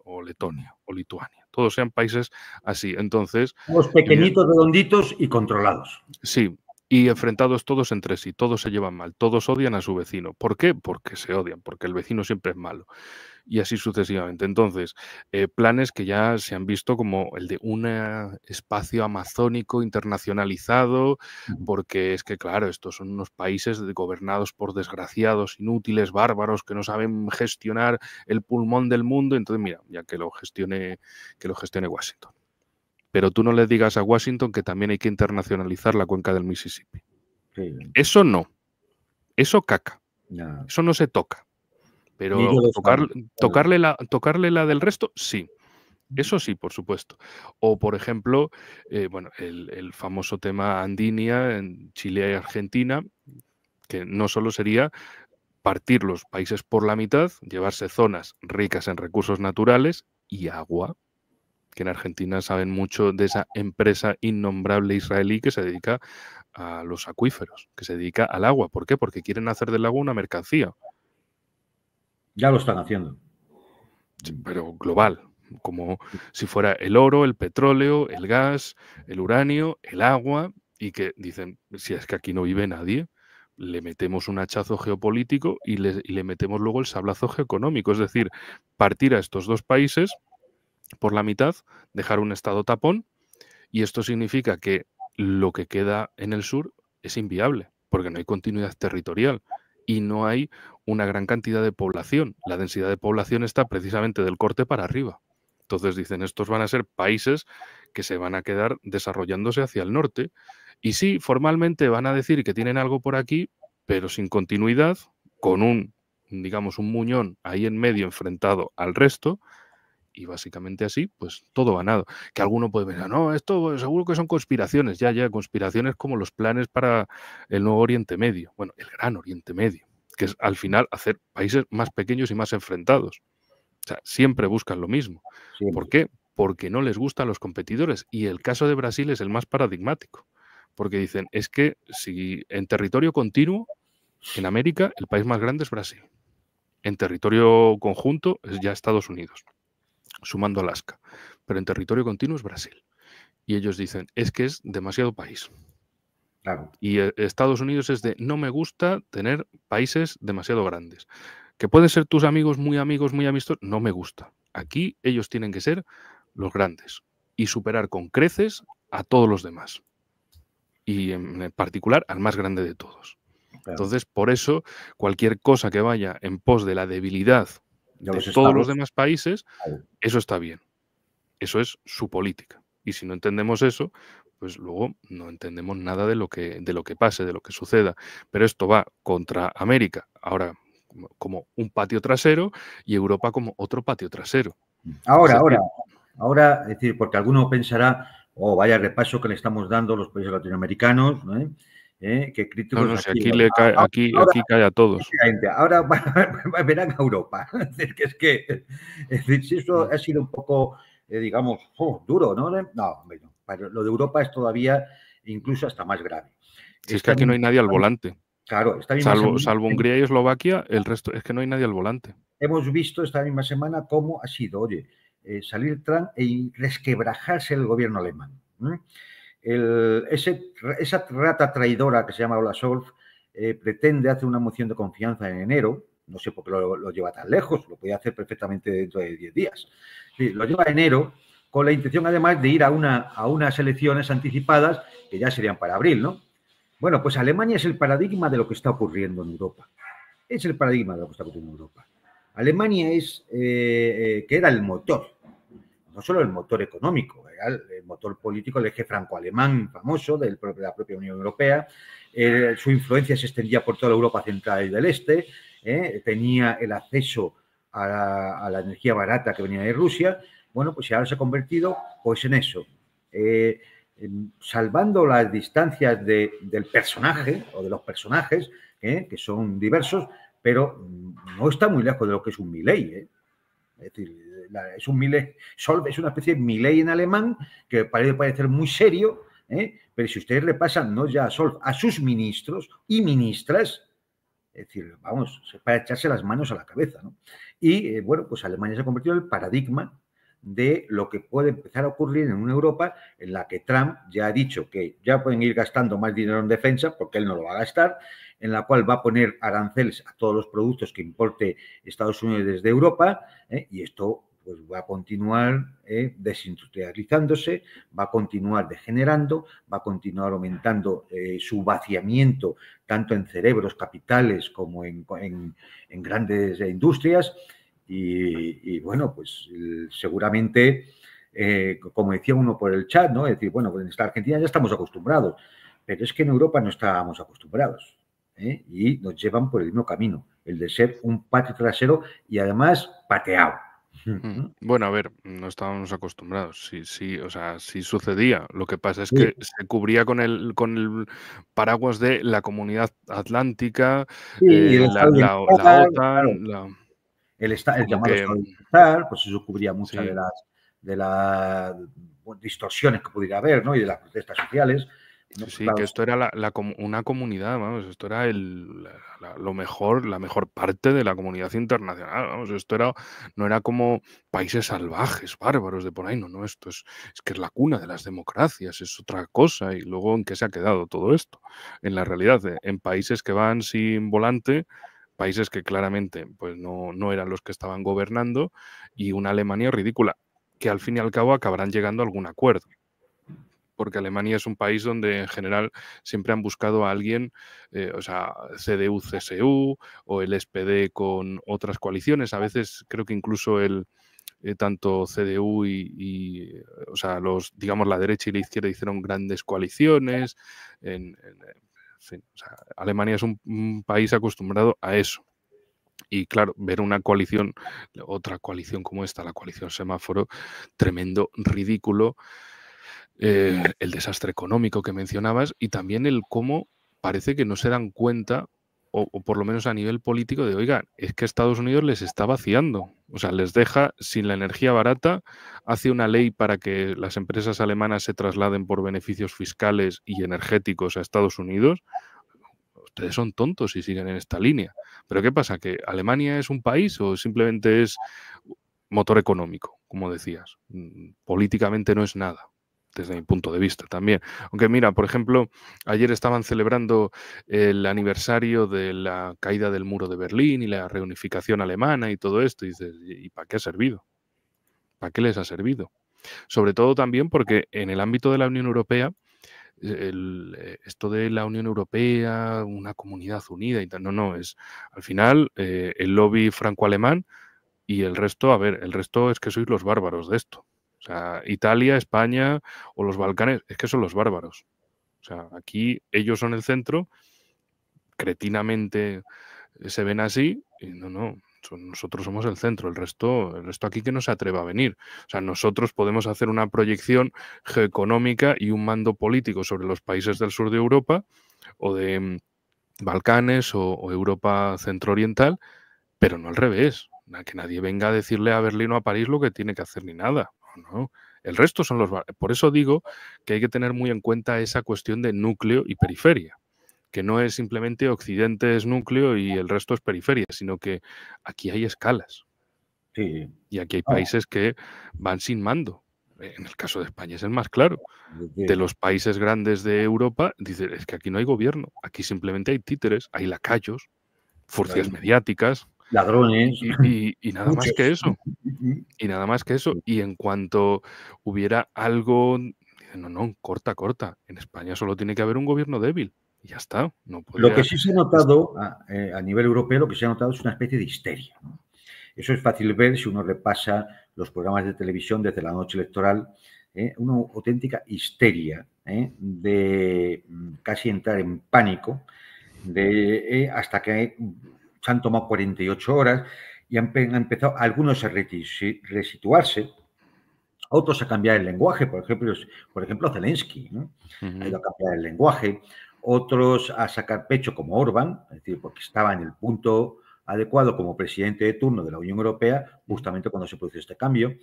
o Letonia, o Lituania. Todos sean países así. Entonces, Los pequeñitos, redonditos y controlados. sí, y enfrentados todos entre sí, todos se llevan mal, todos odian a su vecino. ¿Por qué? Porque se odian, porque el vecino siempre es malo. Y así sucesivamente. Entonces, planes que ya se han visto como el de un espacio amazónico internacionalizado, porque es que, claro, estos son unos países gobernados por desgraciados, inútiles, bárbaros, que no saben gestionar el pulmón del mundo. Entonces, mira, ya que lo gestione Washington. Pero tú no le digas a Washington que también hay que internacionalizar la cuenca del Mississippi. Sí. Eso no. Eso caca. Ya. Eso no se toca. Ni Pero yo lo saben. tocarle la del resto, sí. Eso sí, por supuesto. O, por ejemplo, bueno, el famoso tema Andinia en Chile y Argentina, que no solo sería partir los países por la mitad, llevarse zonas ricas en recursos naturales y agua, que en Argentina saben mucho de esa empresa innombrable israelí que se dedica a los acuíferos, que se dedica al agua. ¿Por qué? Porque quieren hacer del agua una mercancía. Ya lo están haciendo. Pero global, como si fuera el oro, el petróleo, el gas, el uranio, el agua, y que dicen, si es que aquí no vive nadie, le metemos un hachazo geopolítico y le metemos luego el sablazo geoeconómico, es decir, partir a estos dos países por la mitad, dejar un estado tapón, y esto significa que lo que queda en el sur es inviable, porque no hay continuidad territorial y no hay una gran cantidad de población. La densidad de población está precisamente del corte para arriba. Entonces dicen, estos van a ser países que se van a quedar desarrollándose hacia el norte. Y sí, formalmente van a decir que tienen algo por aquí, pero sin continuidad, con digamos, un muñón ahí en medio enfrentado al resto, y básicamente así, pues todo ganado. Que alguno puede pensar, no, esto seguro que son conspiraciones, ya, conspiraciones como los planes para el nuevo Oriente Medio, bueno, el Gran Oriente Medio, que es al final hacer países más pequeños y más enfrentados. O sea, siempre buscan lo mismo. ¿Por Siempre. qué? Porque no les gustan los competidores. Y el caso de Brasil es el más paradigmático. Porque dicen, es que si en territorio continuo, en América, el país más grande es Brasil. En territorio conjunto es ya Estados Unidos, sumando Alaska, pero en territorio continuo es Brasil. y ellos dicen, es que es demasiado país. Claro. Y Estados Unidos es de, no me gusta tener países demasiado grandes. Que pueden ser tus amigos, muy amistosos, no me gusta. Aquí ellos tienen que ser los grandes y superar con creces a todos los demás. Y en particular al más grande de todos. Claro. Entonces, por eso, cualquier cosa que vaya en pos de la debilidad De de los todos los estados. demás países, Claro. eso está bien. Eso es su política. Y si no entendemos eso, pues luego no entendemos nada de lo que pase, de lo que suceda. Pero esto va contra América, ahora como un patio trasero, y Europa como otro patio trasero. Es decir, Ahora, es decir, porque alguno pensará, oh, vaya repaso que le estamos dando a los países latinoamericanos, ¿eh? Que no, críticos no, si aquí. aquí le cae, Ahora, aquí cae a todos. ahora verán a Europa. Es decir, si eso ha sido un poco, digamos, duro, ¿no? No, bueno, pero lo de Europa es todavía incluso hasta más grave. Si es que aquí no hay nadie al volante. Claro, esta misma semana Salvo Hungría y Eslovaquia, el resto es que no hay nadie al volante. hemos visto esta misma semana cómo ha sido, oye, salir Trump y resquebrajarse el gobierno alemán. Esa rata traidora que se llama Olaf Scholz pretende hacer una moción de confianza en enero. No sé por qué lo lleva tan lejos, lo podía hacer perfectamente dentro de 10 días. Sí, lo lleva a enero con la intención además de ir a unas elecciones anticipadas que ya serían para abril, ¿no? Bueno, pues Alemania es el paradigma de lo que está ocurriendo en Europa. Es el paradigma de lo que está ocurriendo en Europa. Alemania que era el motor, no solo el motor económico, era el motor político, el eje franco-alemán famoso de la propia Unión Europea. Su influencia se extendía por toda la Europa central y del este. Tenía el acceso a la energía barata que venía de Rusia. Bueno, pues ahora se ha convertido pues en eso. Salvando las distancias del personaje o de los personajes, que son diversos, pero no está muy lejos de lo que es un Milei. Es decir, es un Milei, es una especie de Milei en alemán que parece parecer muy serio, pero si ustedes repasan no ya a Scholz, a sus ministros y ministras, es decir, vamos, para echarse las manos a la cabeza, ¿no? Y bueno, pues Alemania se ha convertido en el paradigma de lo que puede empezar a ocurrir en una Europa en la que Trump ya ha dicho que ya pueden ir gastando más dinero en defensa, porque él no lo va a gastar, en la cual va a poner aranceles a todos los productos que importe Estados Unidos desde Europa, y esto pues va a continuar desindustrializándose, va a continuar degenerando, va a continuar aumentando su vaciamiento tanto en cerebros, capitales, como en grandes industrias. Y bueno, pues seguramente, como decía uno por el chat, ¿no? Es decir, bueno, pues en esta Argentina ya estamos acostumbrados, pero es que en Europa no estábamos acostumbrados, y nos llevan por el mismo camino, el de ser un patio trasero y además pateado. Bueno, a ver, no estábamos acostumbrados. Sí, sí, o sea, sí sucedía. Lo que pasa es Sí, que se cubría con el paraguas de la Comunidad Atlántica, sí, y el estado de la bienestar, claro, OTAN, el como llamado que estado de bienestar, pues eso cubría muchas sí. de las distorsiones que pudiera haber, ¿no? Y de las protestas sociales. Bueno, Sí, pues sí, claro, que esto era una comunidad, vamos, esto era lo mejor, la mejor parte de la comunidad internacional, vamos, esto era, no era como países salvajes, bárbaros de por ahí, no, no, esto es que es la cuna de las democracias, es otra cosa, y luego ¿en qué se ha quedado todo esto? En la realidad, en países que van sin volante, países que claramente pues no eran los que estaban gobernando, y una Alemania ridícula, que al fin y al cabo acabarán llegando a algún acuerdo porque Alemania es un país donde en general siempre han buscado a alguien, o sea, CDU-CSU o el SPD con otras coaliciones. A veces creo que incluso tanto CDU o sea, digamos, la derecha y la izquierda hicieron grandes coaliciones. En fin, o sea, Alemania es un país acostumbrado a eso. Y claro, ver una coalición, otra coalición como esta, la coalición semáforo, tremendo, ridículo, el desastre económico que mencionabas y también el cómo parece que no se dan cuenta, o por lo menos a nivel político, de, oiga, es que Estados Unidos les está vaciando. O sea, les deja sin la energía barata, hace una ley para que las empresas alemanas se trasladen por beneficios fiscales y energéticos a Estados Unidos. Ustedes son tontos si siguen en esta línea. Pero ¿qué pasa? ¿Que Alemania es un país o simplemente es motor económico, como decías? Políticamente no es nada. desde mi punto de vista también. Aunque mira, por ejemplo, ayer estaban celebrando el aniversario de la caída del muro de Berlín y la reunificación alemana y todo esto. Y dices, ¿y para qué ha servido? ¿Para qué les ha servido? Sobre todo también porque en el ámbito de la Unión Europea, esto de la Unión Europea, una comunidad unida y tal, no, es al final el lobby franco-alemán y el resto, a ver, el resto es que sois los bárbaros de esto. O sea, Italia, España o los Balcanes, es que son los bárbaros. O sea, aquí ellos son el centro, cretinamente se ven así, y no, nosotros somos el centro, el resto aquí que no se atreva a venir. O sea, nosotros podemos hacer una proyección geoeconómica y un mando político sobre los países del sur de Europa o de Balcanes o Europa centrooriental, pero no al revés. Que nadie venga a decirle a Berlín o a París lo que tiene que hacer ni nada. No. El resto son los... Por eso digo que hay que tener muy en cuenta esa cuestión de núcleo y periferia, que no es simplemente Occidente es núcleo y el resto es periferia, sino que aquí hay escalas. Sí. Y aquí hay países que van sin mando. En el caso de España es el más claro. De los países grandes de Europa, dice, es que aquí no hay gobierno, aquí simplemente hay títeres, hay lacayos, furcias mediáticas, ladrones, y nada más muchos. que eso. Y nada más que eso. Y en cuanto hubiera algo, no, corta. En España solo tiene que haber un gobierno débil. Y ya está. No Lo que podría... sí se ha notado a nivel europeo, lo que se ha notado es una especie de histeria, ¿no? Eso es fácil ver si uno repasa los programas de televisión desde la noche electoral, una auténtica histeria de casi entrar en pánico hasta que se han tomado 48 horas y han empezado algunos a resituarse, otros a cambiar el lenguaje, por ejemplo Zelensky, ¿no? Ha ido a cambiar el lenguaje, otros a sacar pecho como Orbán, es decir, porque estaba en el punto adecuado como presidente de turno de la Unión Europea, justamente cuando se produce este cambio.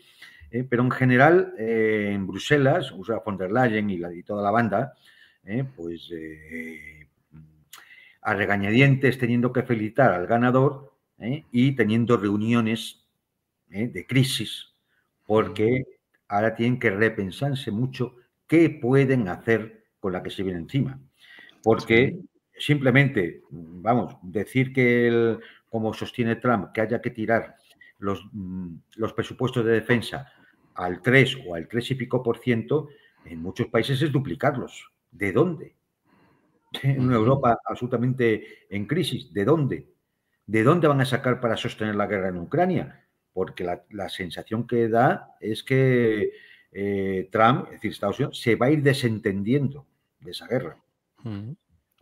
Pero en general, en Bruselas, Ursula von der Leyen y toda la banda, pues a regañadientes teniendo que felicitar al ganador y teniendo reuniones de crisis, porque ahora tienen que repensarse mucho qué pueden hacer con la que se viene encima. Porque simplemente, vamos, decir que, como sostiene Trump, que haya que tirar los presupuestos de defensa al 3 o al 3 y pico por ciento, en muchos países es duplicarlos. ¿De dónde? En una Europa absolutamente en crisis. ¿De dónde? ¿De dónde van a sacar para sostener la guerra en Ucrania? Porque la sensación que da es que Trump, es decir, Estados Unidos, se va a ir desentendiendo de esa guerra.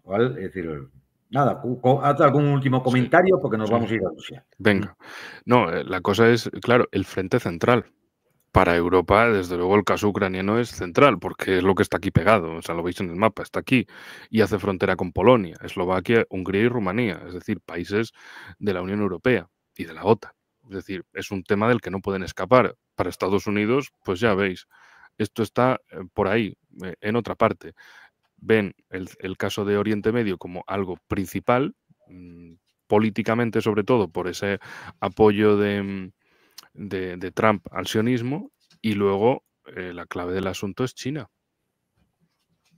¿Vale? Es decir, nada, haz algún último comentario porque nos vamos a ir a Rusia. Venga. No, la cosa es, claro, el frente central. Para Europa, desde luego, el caso ucraniano es central, porque es lo que está aquí pegado. O sea, lo veis en el mapa, está aquí y hace frontera con Polonia, Eslovaquia, Hungría y Rumanía, es decir, países de la Unión Europea y de la OTAN. Es decir, es un tema del que no pueden escapar. Para Estados Unidos, pues ya veis, esto está por ahí, en otra parte. Ven el caso de Oriente Medio como algo principal, políticamente sobre todo, por ese apoyo de Trump al sionismo, y luego la clave del asunto es China.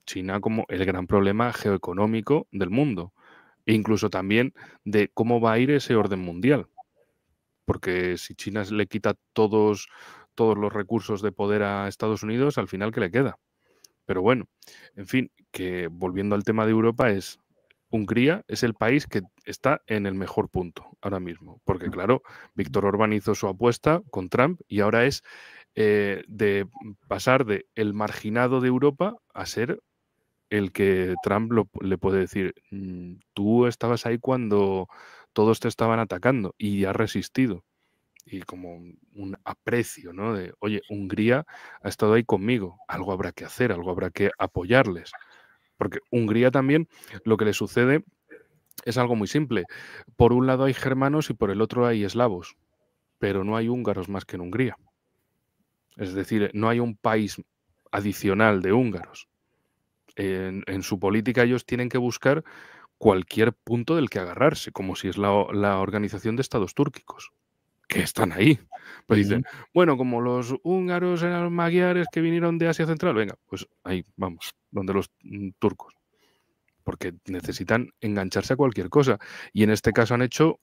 China como el gran problema geoeconómico del mundo e incluso también de cómo va a ir ese orden mundial. Porque si China le quita todos los recursos de poder a Estados Unidos, al final, ¿qué le queda? Pero bueno, en fin, que volviendo al tema de Europa, Hungría es el país que está en el mejor punto ahora mismo, porque claro, Víctor Orbán hizo su apuesta con Trump y ahora es de pasar de el marginado de Europa a ser el que Trump le puede decir, tú estabas ahí cuando todos te estaban atacando y has resistido. Y como un aprecio, ¿no? De, oye, Hungría ha estado ahí conmigo, algo habrá que hacer, algo habrá que apoyarles. Porque Hungría también lo que le sucede es algo muy simple. Por un lado hay germanos y por el otro hay eslavos, pero no hay húngaros más que en Hungría. Es decir, no hay un país adicional de húngaros. En su política ellos tienen que buscar cualquier punto del que agarrarse, como si es la Organización de Estados Túrquicos. que están ahí. Pues dicen, Mm. bueno, como los húngaros eran los magiares que vinieron de Asia Central, venga, pues ahí vamos, donde los turcos, porque necesitan engancharse a cualquier cosa. Y en este caso han hecho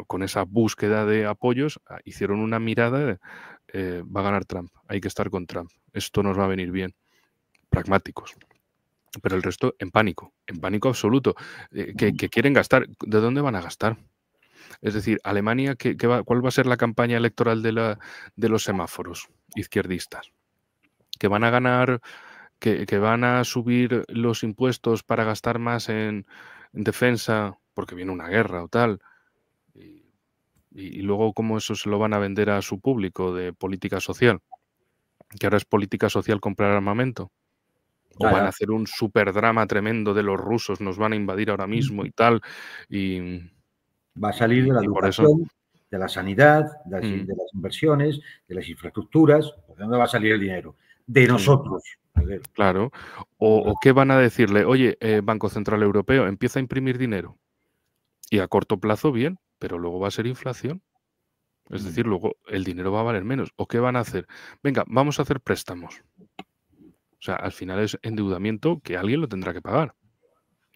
con esa búsqueda de apoyos, hicieron una mirada de, va a ganar Trump, hay que estar con Trump, esto nos va a venir bien, pragmáticos. Pero el resto en pánico absoluto, que quieren gastar. ¿De dónde van a gastar? Es decir, Alemania, ¿cuál va a ser la campaña electoral de los semáforos izquierdistas? ¿Que van a ganar, que van a subir los impuestos para gastar más en defensa porque viene una guerra o tal? Y luego, ¿cómo eso se lo van a vender a su público de política social? ¿Que ahora es política social comprar armamento? ¿O Ya, van a ya. hacer un superdrama tremendo de los rusos, nos van a invadir ahora mismo y tal? Y, Va a salir de la y por eso... educación, de la sanidad, Mm, de las inversiones, de las infraestructuras. ¿De dónde va a salir el dinero? De sí. nosotros. Joder. Claro. O qué van a decirle, oye, Banco Central Europeo, empieza a imprimir dinero. Y a corto plazo, bien, pero luego va a ser inflación. Es Mm. decir, luego el dinero va a valer menos. ¿O qué van a hacer? Venga, vamos a hacer préstamos. O sea, al final es endeudamiento que alguien lo tendrá que pagar,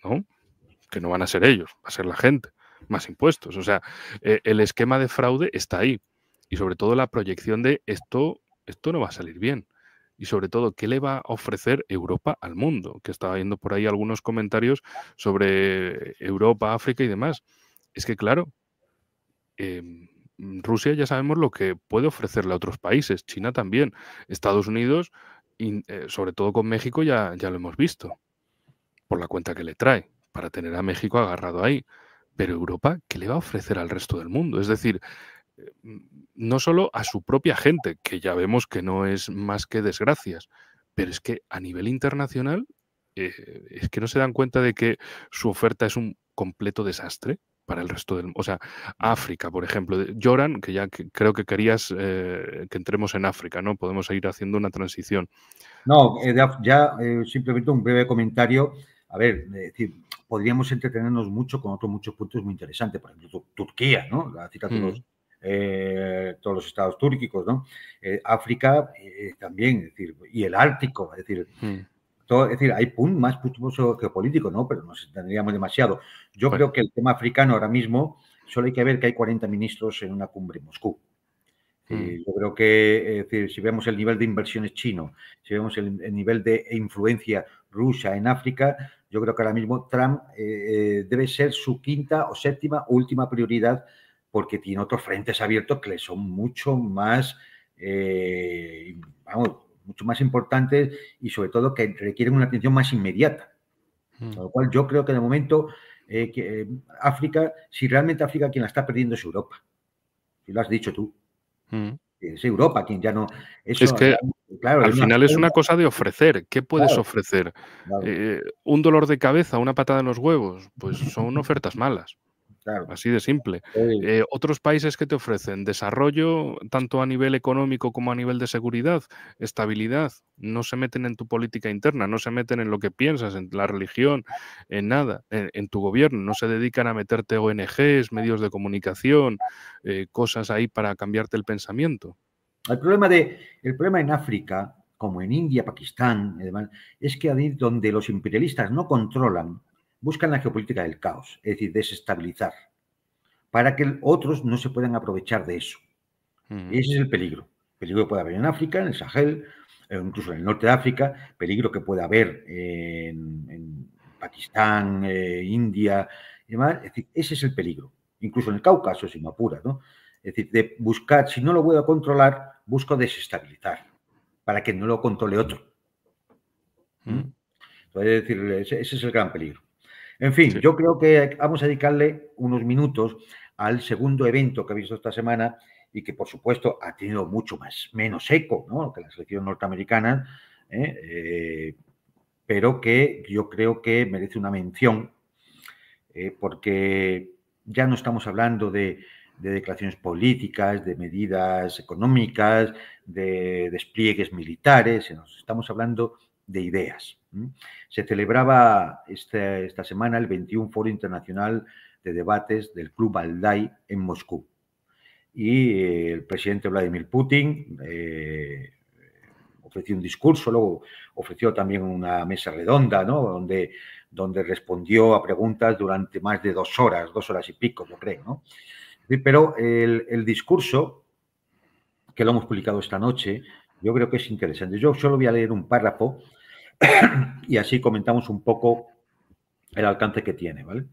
¿no? Que no van a ser ellos, va a ser la gente. Más impuestos. O sea, el esquema de fraude está ahí. Y sobre todo la proyección de esto no va a salir bien. Y sobre todo, ¿qué le va a ofrecer Europa al mundo? Que estaba viendo por ahí algunos comentarios sobre Europa, África y demás. Es que, claro, Rusia ya sabemos lo que puede ofrecerle a otros países, China también, Estados Unidos, y, sobre todo con México ya lo hemos visto, por la cuenta que le trae, para tener a México agarrado ahí. Pero Europa, ¿qué le va a ofrecer al resto del mundo? Es decir, no solo a su propia gente, que ya vemos que no es más que desgracias, pero es que a nivel internacional es que no se dan cuenta de que su oferta es un completo desastre para el resto del mundo. O sea, África, por ejemplo, lloran, creo que querías que entremos en África, ¿no? Podemos ir haciendo una transición. No, ya simplemente un breve comentario. A ver, es decir, podríamos entretenernos mucho con otros muchos puntos muy interesantes. Por ejemplo, Turquía, ¿no? La cita Mm, todos los estados túrquicos, ¿no? África también, es decir, y el Ártico, es decir, mm. es decir, hay más puntos geopolíticos, ¿no? Pero nos tendríamos demasiado. Yo Bueno, creo que el tema africano ahora mismo, solo hay que ver que hay 40 ministros en una cumbre en Moscú. mm, Yo creo que, es decir, si vemos el nivel de inversiones chino, si vemos el nivel de influencia rusa en África, yo creo que ahora mismo Trump debe ser su quinta o séptima última prioridad porque tiene otros frentes abiertos que le son mucho más, vamos, mucho más importantes y sobre todo que requieren una atención más inmediata. mm, Con lo cual yo creo que de momento África, si realmente África quien la está perdiendo es Europa, si lo has dicho tú. mm. Es Europa quien ya no. Es Eso, que claro, al hay una final es una forma. cosa de ofrecer. ¿Qué puedes Claro, ofrecer? claro, ¿Un dolor de cabeza, una patada en los huevos? Pues son ofertas malas, claro. así de simple. Otros países que te ofrecen desarrollo, tanto a nivel económico como a nivel de seguridad, estabilidad, no se meten en tu política interna, no se meten en lo que piensas, en la religión, en nada, en tu gobierno, no se dedican a meterte ONGs, medios de comunicación, cosas ahí para cambiarte el pensamiento. El problema en África, como en India, Pakistán, y demás, es que ahí donde los imperialistas no controlan, buscan la geopolítica del caos, es decir, desestabilizar, para que otros no se puedan aprovechar de eso. Mm, Ese es el peligro. Peligro que puede haber en África, en el Sahel, incluso en el norte de África, peligro que puede haber en Pakistán, India y demás. Es decir, ese es el peligro. Incluso en el Cáucaso, si me apuras, ¿no? Es decir, de buscar, si no lo voy a controlar, busco desestabilizar para que no lo controle otro. ¿Mm? mm, Entonces, es decir, ese es el gran peligro. En fin, sí. yo creo que vamos a dedicarle unos minutos al segundo evento que he visto esta semana y que, por supuesto, ha tenido mucho menos eco, ¿no?, que la selección norteamericana, pero que yo creo que merece una mención porque ya no estamos hablando de declaraciones políticas, de medidas económicas, de despliegues militares, estamos hablando de ideas. Se celebraba esta semana el 21 Foro Internacional de Debates del Club Aldai en Moscú. y el presidente Vladimir Putin ofreció un discurso, luego ofreció también una mesa redonda, ¿no? donde respondió a preguntas durante más de 2 horas y pico, yo creo, ¿no? Pero el discurso, que lo hemos publicado esta noche, yo creo que es interesante. Yo solo voy a leer un párrafo y así comentamos un poco el alcance que tiene, ¿vale?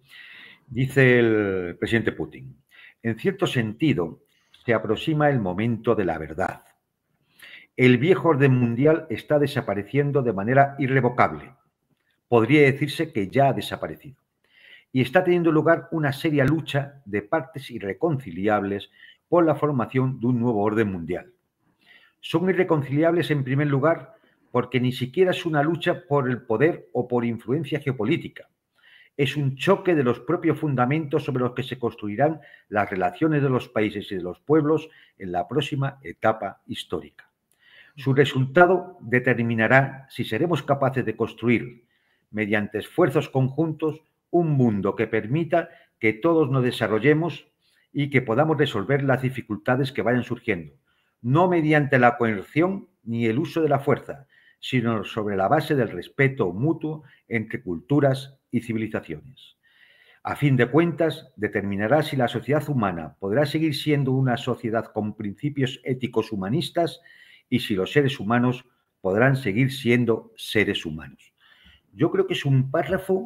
Dice el presidente Putin: en cierto sentido, se aproxima el momento de la verdad. El viejo orden mundial está desapareciendo de manera irrevocable. Podría decirse que ya ha desaparecido. Y está teniendo lugar una seria lucha de partes irreconciliables por la formación de un nuevo orden mundial. Son irreconciliables, en primer lugar, porque ni siquiera es una lucha por el poder o por influencia geopolítica. Es un choque de los propios fundamentos sobre los que se construirán las relaciones de los países y de los pueblos en la próxima etapa histórica. Su resultado determinará si seremos capaces de construir, mediante esfuerzos conjuntos, un mundo que permita que todos nos desarrollemos y que podamos resolver las dificultades que vayan surgiendo, no mediante la coerción ni el uso de la fuerza, sino sobre la base del respeto mutuo entre culturas y civilizaciones. A fin de cuentas, determinará si la sociedad humana podrá seguir siendo una sociedad con principios éticos humanistas y si los seres humanos podrán seguir siendo seres humanos. Yo creo que es un párrafo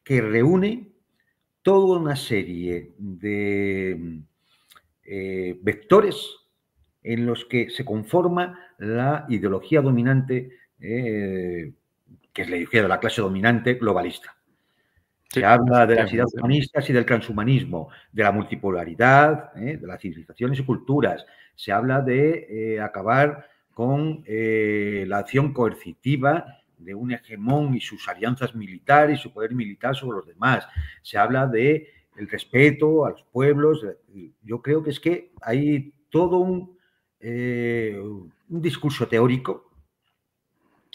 que reúne toda una serie de vectores en los que se conforma la ideología dominante, que es la ideología de la clase dominante globalista. Se habla de las ideas humanistas y del transhumanismo, de la multipolaridad, de las civilizaciones y culturas. Se habla de acabar con la acción coercitiva de un hegemón y sus alianzas militares y su poder militar sobre los demás. Se habla de el respeto a los pueblos. Yo creo que es que hay todo un discurso teórico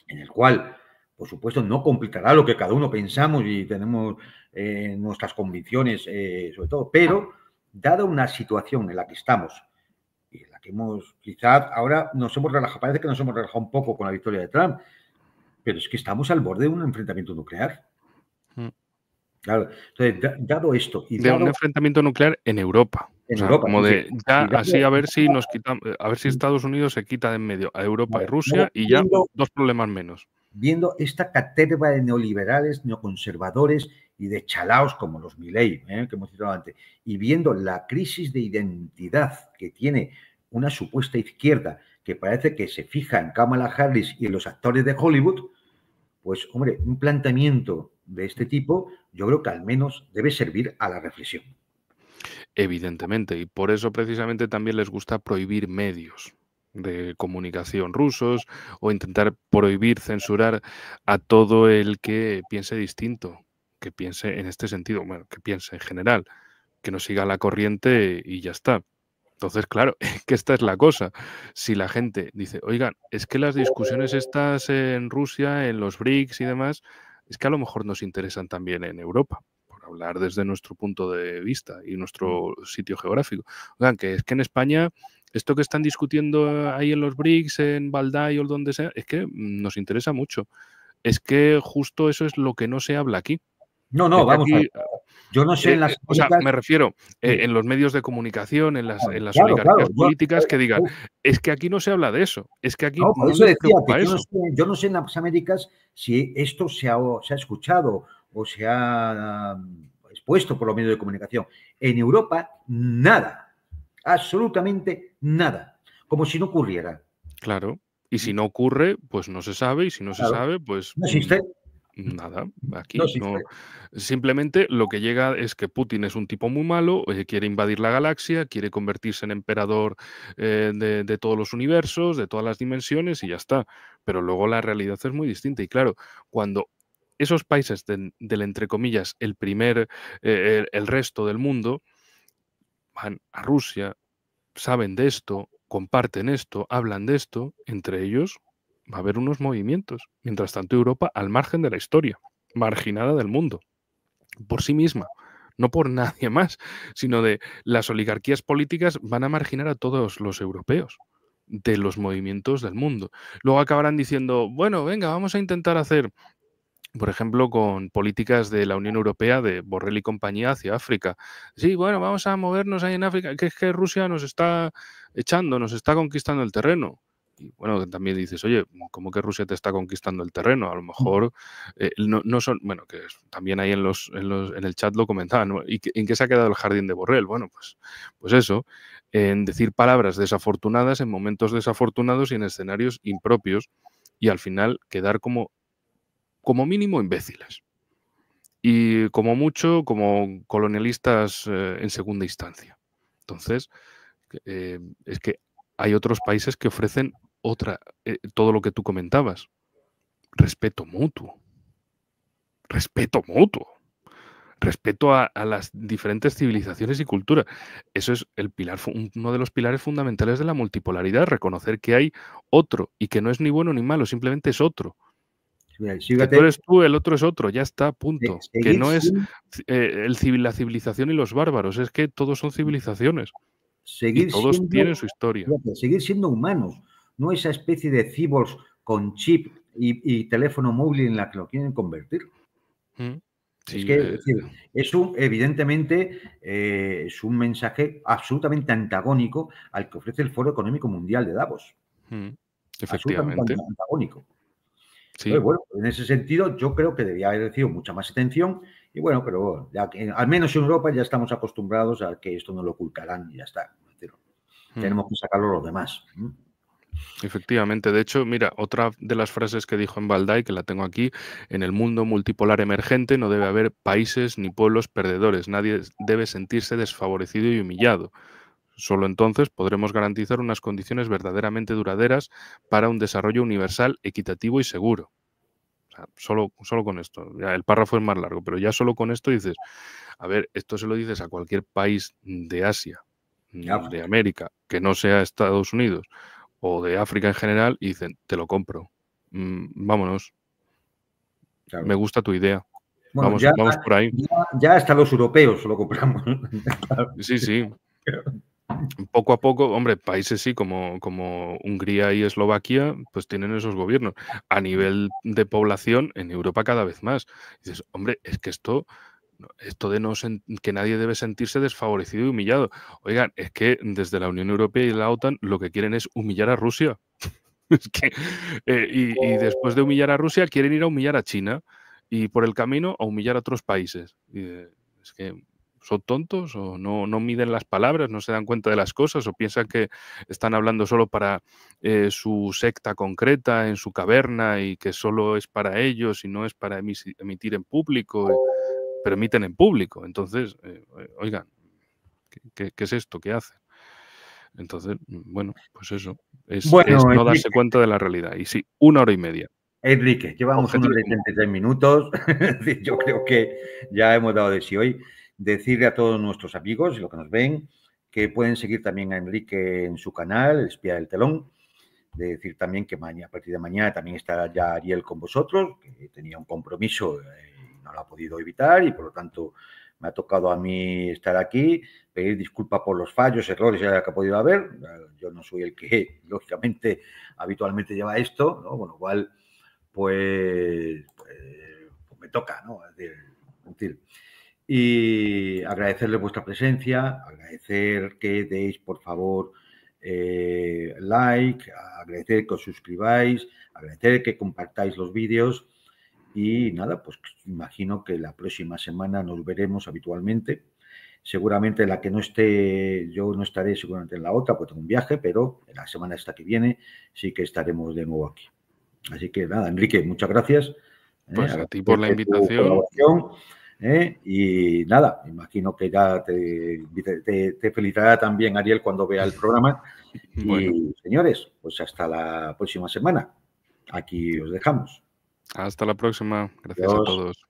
en el cual, por supuesto, no completará lo que cada uno pensamos y tenemos nuestras convicciones, sobre todo, pero dada una situación en la que estamos y en la que quizás ahora nos hemos relajado, parece que nos hemos relajado un poco con la victoria de Trump, pero es que estamos al borde de un enfrentamiento nuclear. Claro, entonces, dado esto... de un enfrentamiento nuclear en Europa. En Europa, como de ya así a ver si nos quitamos, a ver si Estados Unidos se quita de en medio a Europa y Rusia y ya 2 problemas menos. Viendo esta caterva de neoliberales, neoconservadores y de chalaos como los Milei, que hemos citado antes, y viendo la crisis de identidad que tiene una supuesta izquierda que parece que se fija en Kamala Harris y en los actores de Hollywood, pues, hombre, un planteamiento de este tipo yo creo que al menos debe servir a la reflexión. Evidentemente, y por eso precisamente también les gusta prohibir medios de comunicación rusos o intentar prohibir, censurar a todo el que piense distinto, que piense en este sentido, bueno, que piense en general, que no siga la corriente y ya está. Entonces, claro, que esta es la cosa. Si la gente dice, oigan, es que las discusiones estas en Rusia, en los BRICS y demás, es que a lo mejor nos interesan también en Europa, por hablar desde nuestro punto de vista y nuestro sitio geográfico. Oigan, que es que en España, esto que están discutiendo ahí en los BRICS, en Valdai o donde sea, es que nos interesa mucho. Es que justo eso es lo que no se habla aquí. No, vamos a ver. Yo no sé en las o sea, me refiero en los medios de comunicación, en las oligarquías políticas, que digan, es que aquí no se habla de eso, es que aquí no nos decía preocupa que eso. Yo no sé en las Américas si esto se ha escuchado o se ha expuesto por los medios de comunicación. En Europa, nada, absolutamente nada, como si no ocurriera. Claro, y si no ocurre, pues no se sabe, y si no se sabe, pues... No existe. Nada, aquí no. Simplemente lo que llega es que Putin es un tipo muy malo, quiere invadir la galaxia, quiere convertirse en emperador de todos los universos, de todas las dimensiones y ya está. Pero luego la realidad es muy distinta. Y claro, cuando esos países del entre comillas, el resto del mundo, van a Rusia, saben de esto, comparten esto, hablan de esto, entre ellos va a haber unos movimientos. Mientras tanto, Europa al margen de la historia, marginada del mundo, por sí misma. no por nadie más, sino de las oligarquías políticas van a marginar a todos los europeos de los movimientos del mundo. Luego acabarán diciendo, bueno, venga, vamos a intentar hacer, por ejemplo, con políticas de la Unión Europea, de Borrell y compañía hacia África. Sí, bueno, vamos a movernos ahí en África, que es que Rusia nos está echando, nos está conquistando el terreno. Y bueno, también dices, oye, ¿cómo que Rusia te está conquistando el terreno? A lo mejor no son, bueno, que también ahí en el chat lo comentaban, ¿no? ¿Y en qué se ha quedado el jardín de Borrell? Bueno, pues eso, en decir palabras desafortunadas en momentos desafortunados y en escenarios impropios y al final quedar como mínimo imbéciles y como mucho como colonialistas en segunda instancia. Entonces, es que hay otros países que ofrecen todo lo que tú comentabas. Respeto mutuo. Respeto mutuo. Respeto a las diferentes civilizaciones y culturas. Eso es uno de los pilares fundamentales de la multipolaridad, reconocer que hay otro y que no es ni bueno ni malo, simplemente es otro. Que tú Fíjate, eres tú, el otro es otro, ya está, punto. Que seguir no es sin, la civilización y los bárbaros, es que todos son civilizaciones y seguir todos siendo, tienen su historia. fíjate, seguir siendo humanos, no esa especie de cyborgs con chip y teléfono móvil en la que lo quieren convertir. Es Sí, que, es decir, evidentemente, es un mensaje absolutamente antagónico al que ofrece el Foro Económico Mundial de Davos. Absolutamente efectivamente, antagónico. Entonces, sí. bueno, en ese sentido, yo creo que debía haber recibido mucha más atención. Y bueno, pero ya que, al menos en Europa ya estamos acostumbrados a que esto no lo ocultarán y ya está. Es decir, tenemos que sacarlo los demás. Efectivamente, de hecho, mira, otra de las frases que dijo en Valdai, que la tengo aquí, en el mundo multipolar emergente no debe haber países ni pueblos perdedores, nadie debe sentirse desfavorecido y humillado. Solo entonces podremos garantizar unas condiciones verdaderamente duraderas para un desarrollo universal, equitativo y seguro. O sea, solo con esto. Ya el párrafo es más largo, pero ya solo con esto dices, a ver, esto se lo dices a cualquier país de Asia, de América, que no sea Estados Unidos, o de África en general, y dicen, te lo compro. Vámonos. Claro. Me gusta tu idea. Bueno, Vamos por ahí. ya hasta los europeos lo compramos. Sí, sí. Poco a poco, hombre, países sí, como Hungría y Eslovaquia, pues tienen esos gobiernos. A nivel de población, en Europa cada vez más. Dices, hombre, es que esto de que nadie debe sentirse desfavorecido y humillado. Oigan, es que desde la Unión Europea y la OTAN lo que quieren es humillar a Rusia. Es que, y después de humillar a Rusia, quieren ir a humillar a China y por el camino a humillar a otros países. Es que son tontos o no miden las palabras, no se dan cuenta de las cosas o piensan que están hablando solo para su secta concreta en su caverna y que solo es para ellos y no es para emitir en público, pero emiten en público. Entonces, oigan, ¿qué es esto? ¿Qué hacen? Entonces, bueno, pues eso, es Bueno, no darse cuenta de la realidad. Y sí, 1 hora y media. Enrique, llevamos una Objetivo hora y cumplido. 33 minutos. Yo creo que ya hemos dado de sí hoy. Decirle a todos nuestros amigos y los que nos ven que pueden seguir también a Enrique en su canal, El Espía del Telón. De decir también que a partir de mañana también estará ya Ariel con vosotros, que tenía un compromiso y no lo ha podido evitar y por lo tanto me ha tocado a mí estar aquí, pedir disculpas por los fallos, errores que ha podido haber. Yo no soy el que, lógicamente, habitualmente lleva esto, ¿no? Con lo cual, pues me toca, ¿no? Es decir, y agradecerles vuestra presencia, agradecer que deis, por favor, like, agradecer que os suscribáis, agradecer que compartáis los vídeos y nada, pues imagino que la próxima semana nos veremos habitualmente. Seguramente la que no esté, yo no estaré seguramente en la otra, porque tengo un viaje, pero en la semana esta que viene sí que estaremos de nuevo aquí. Así que nada, Enrique, muchas gracias. Pues a ti por la Tu invitación. colaboración. Y nada, imagino que ya te felicitará también Ariel cuando vea el programa. Bueno. Y señores, pues hasta la próxima semana. Aquí os dejamos. Hasta la próxima. Gracias a Adiós. todos.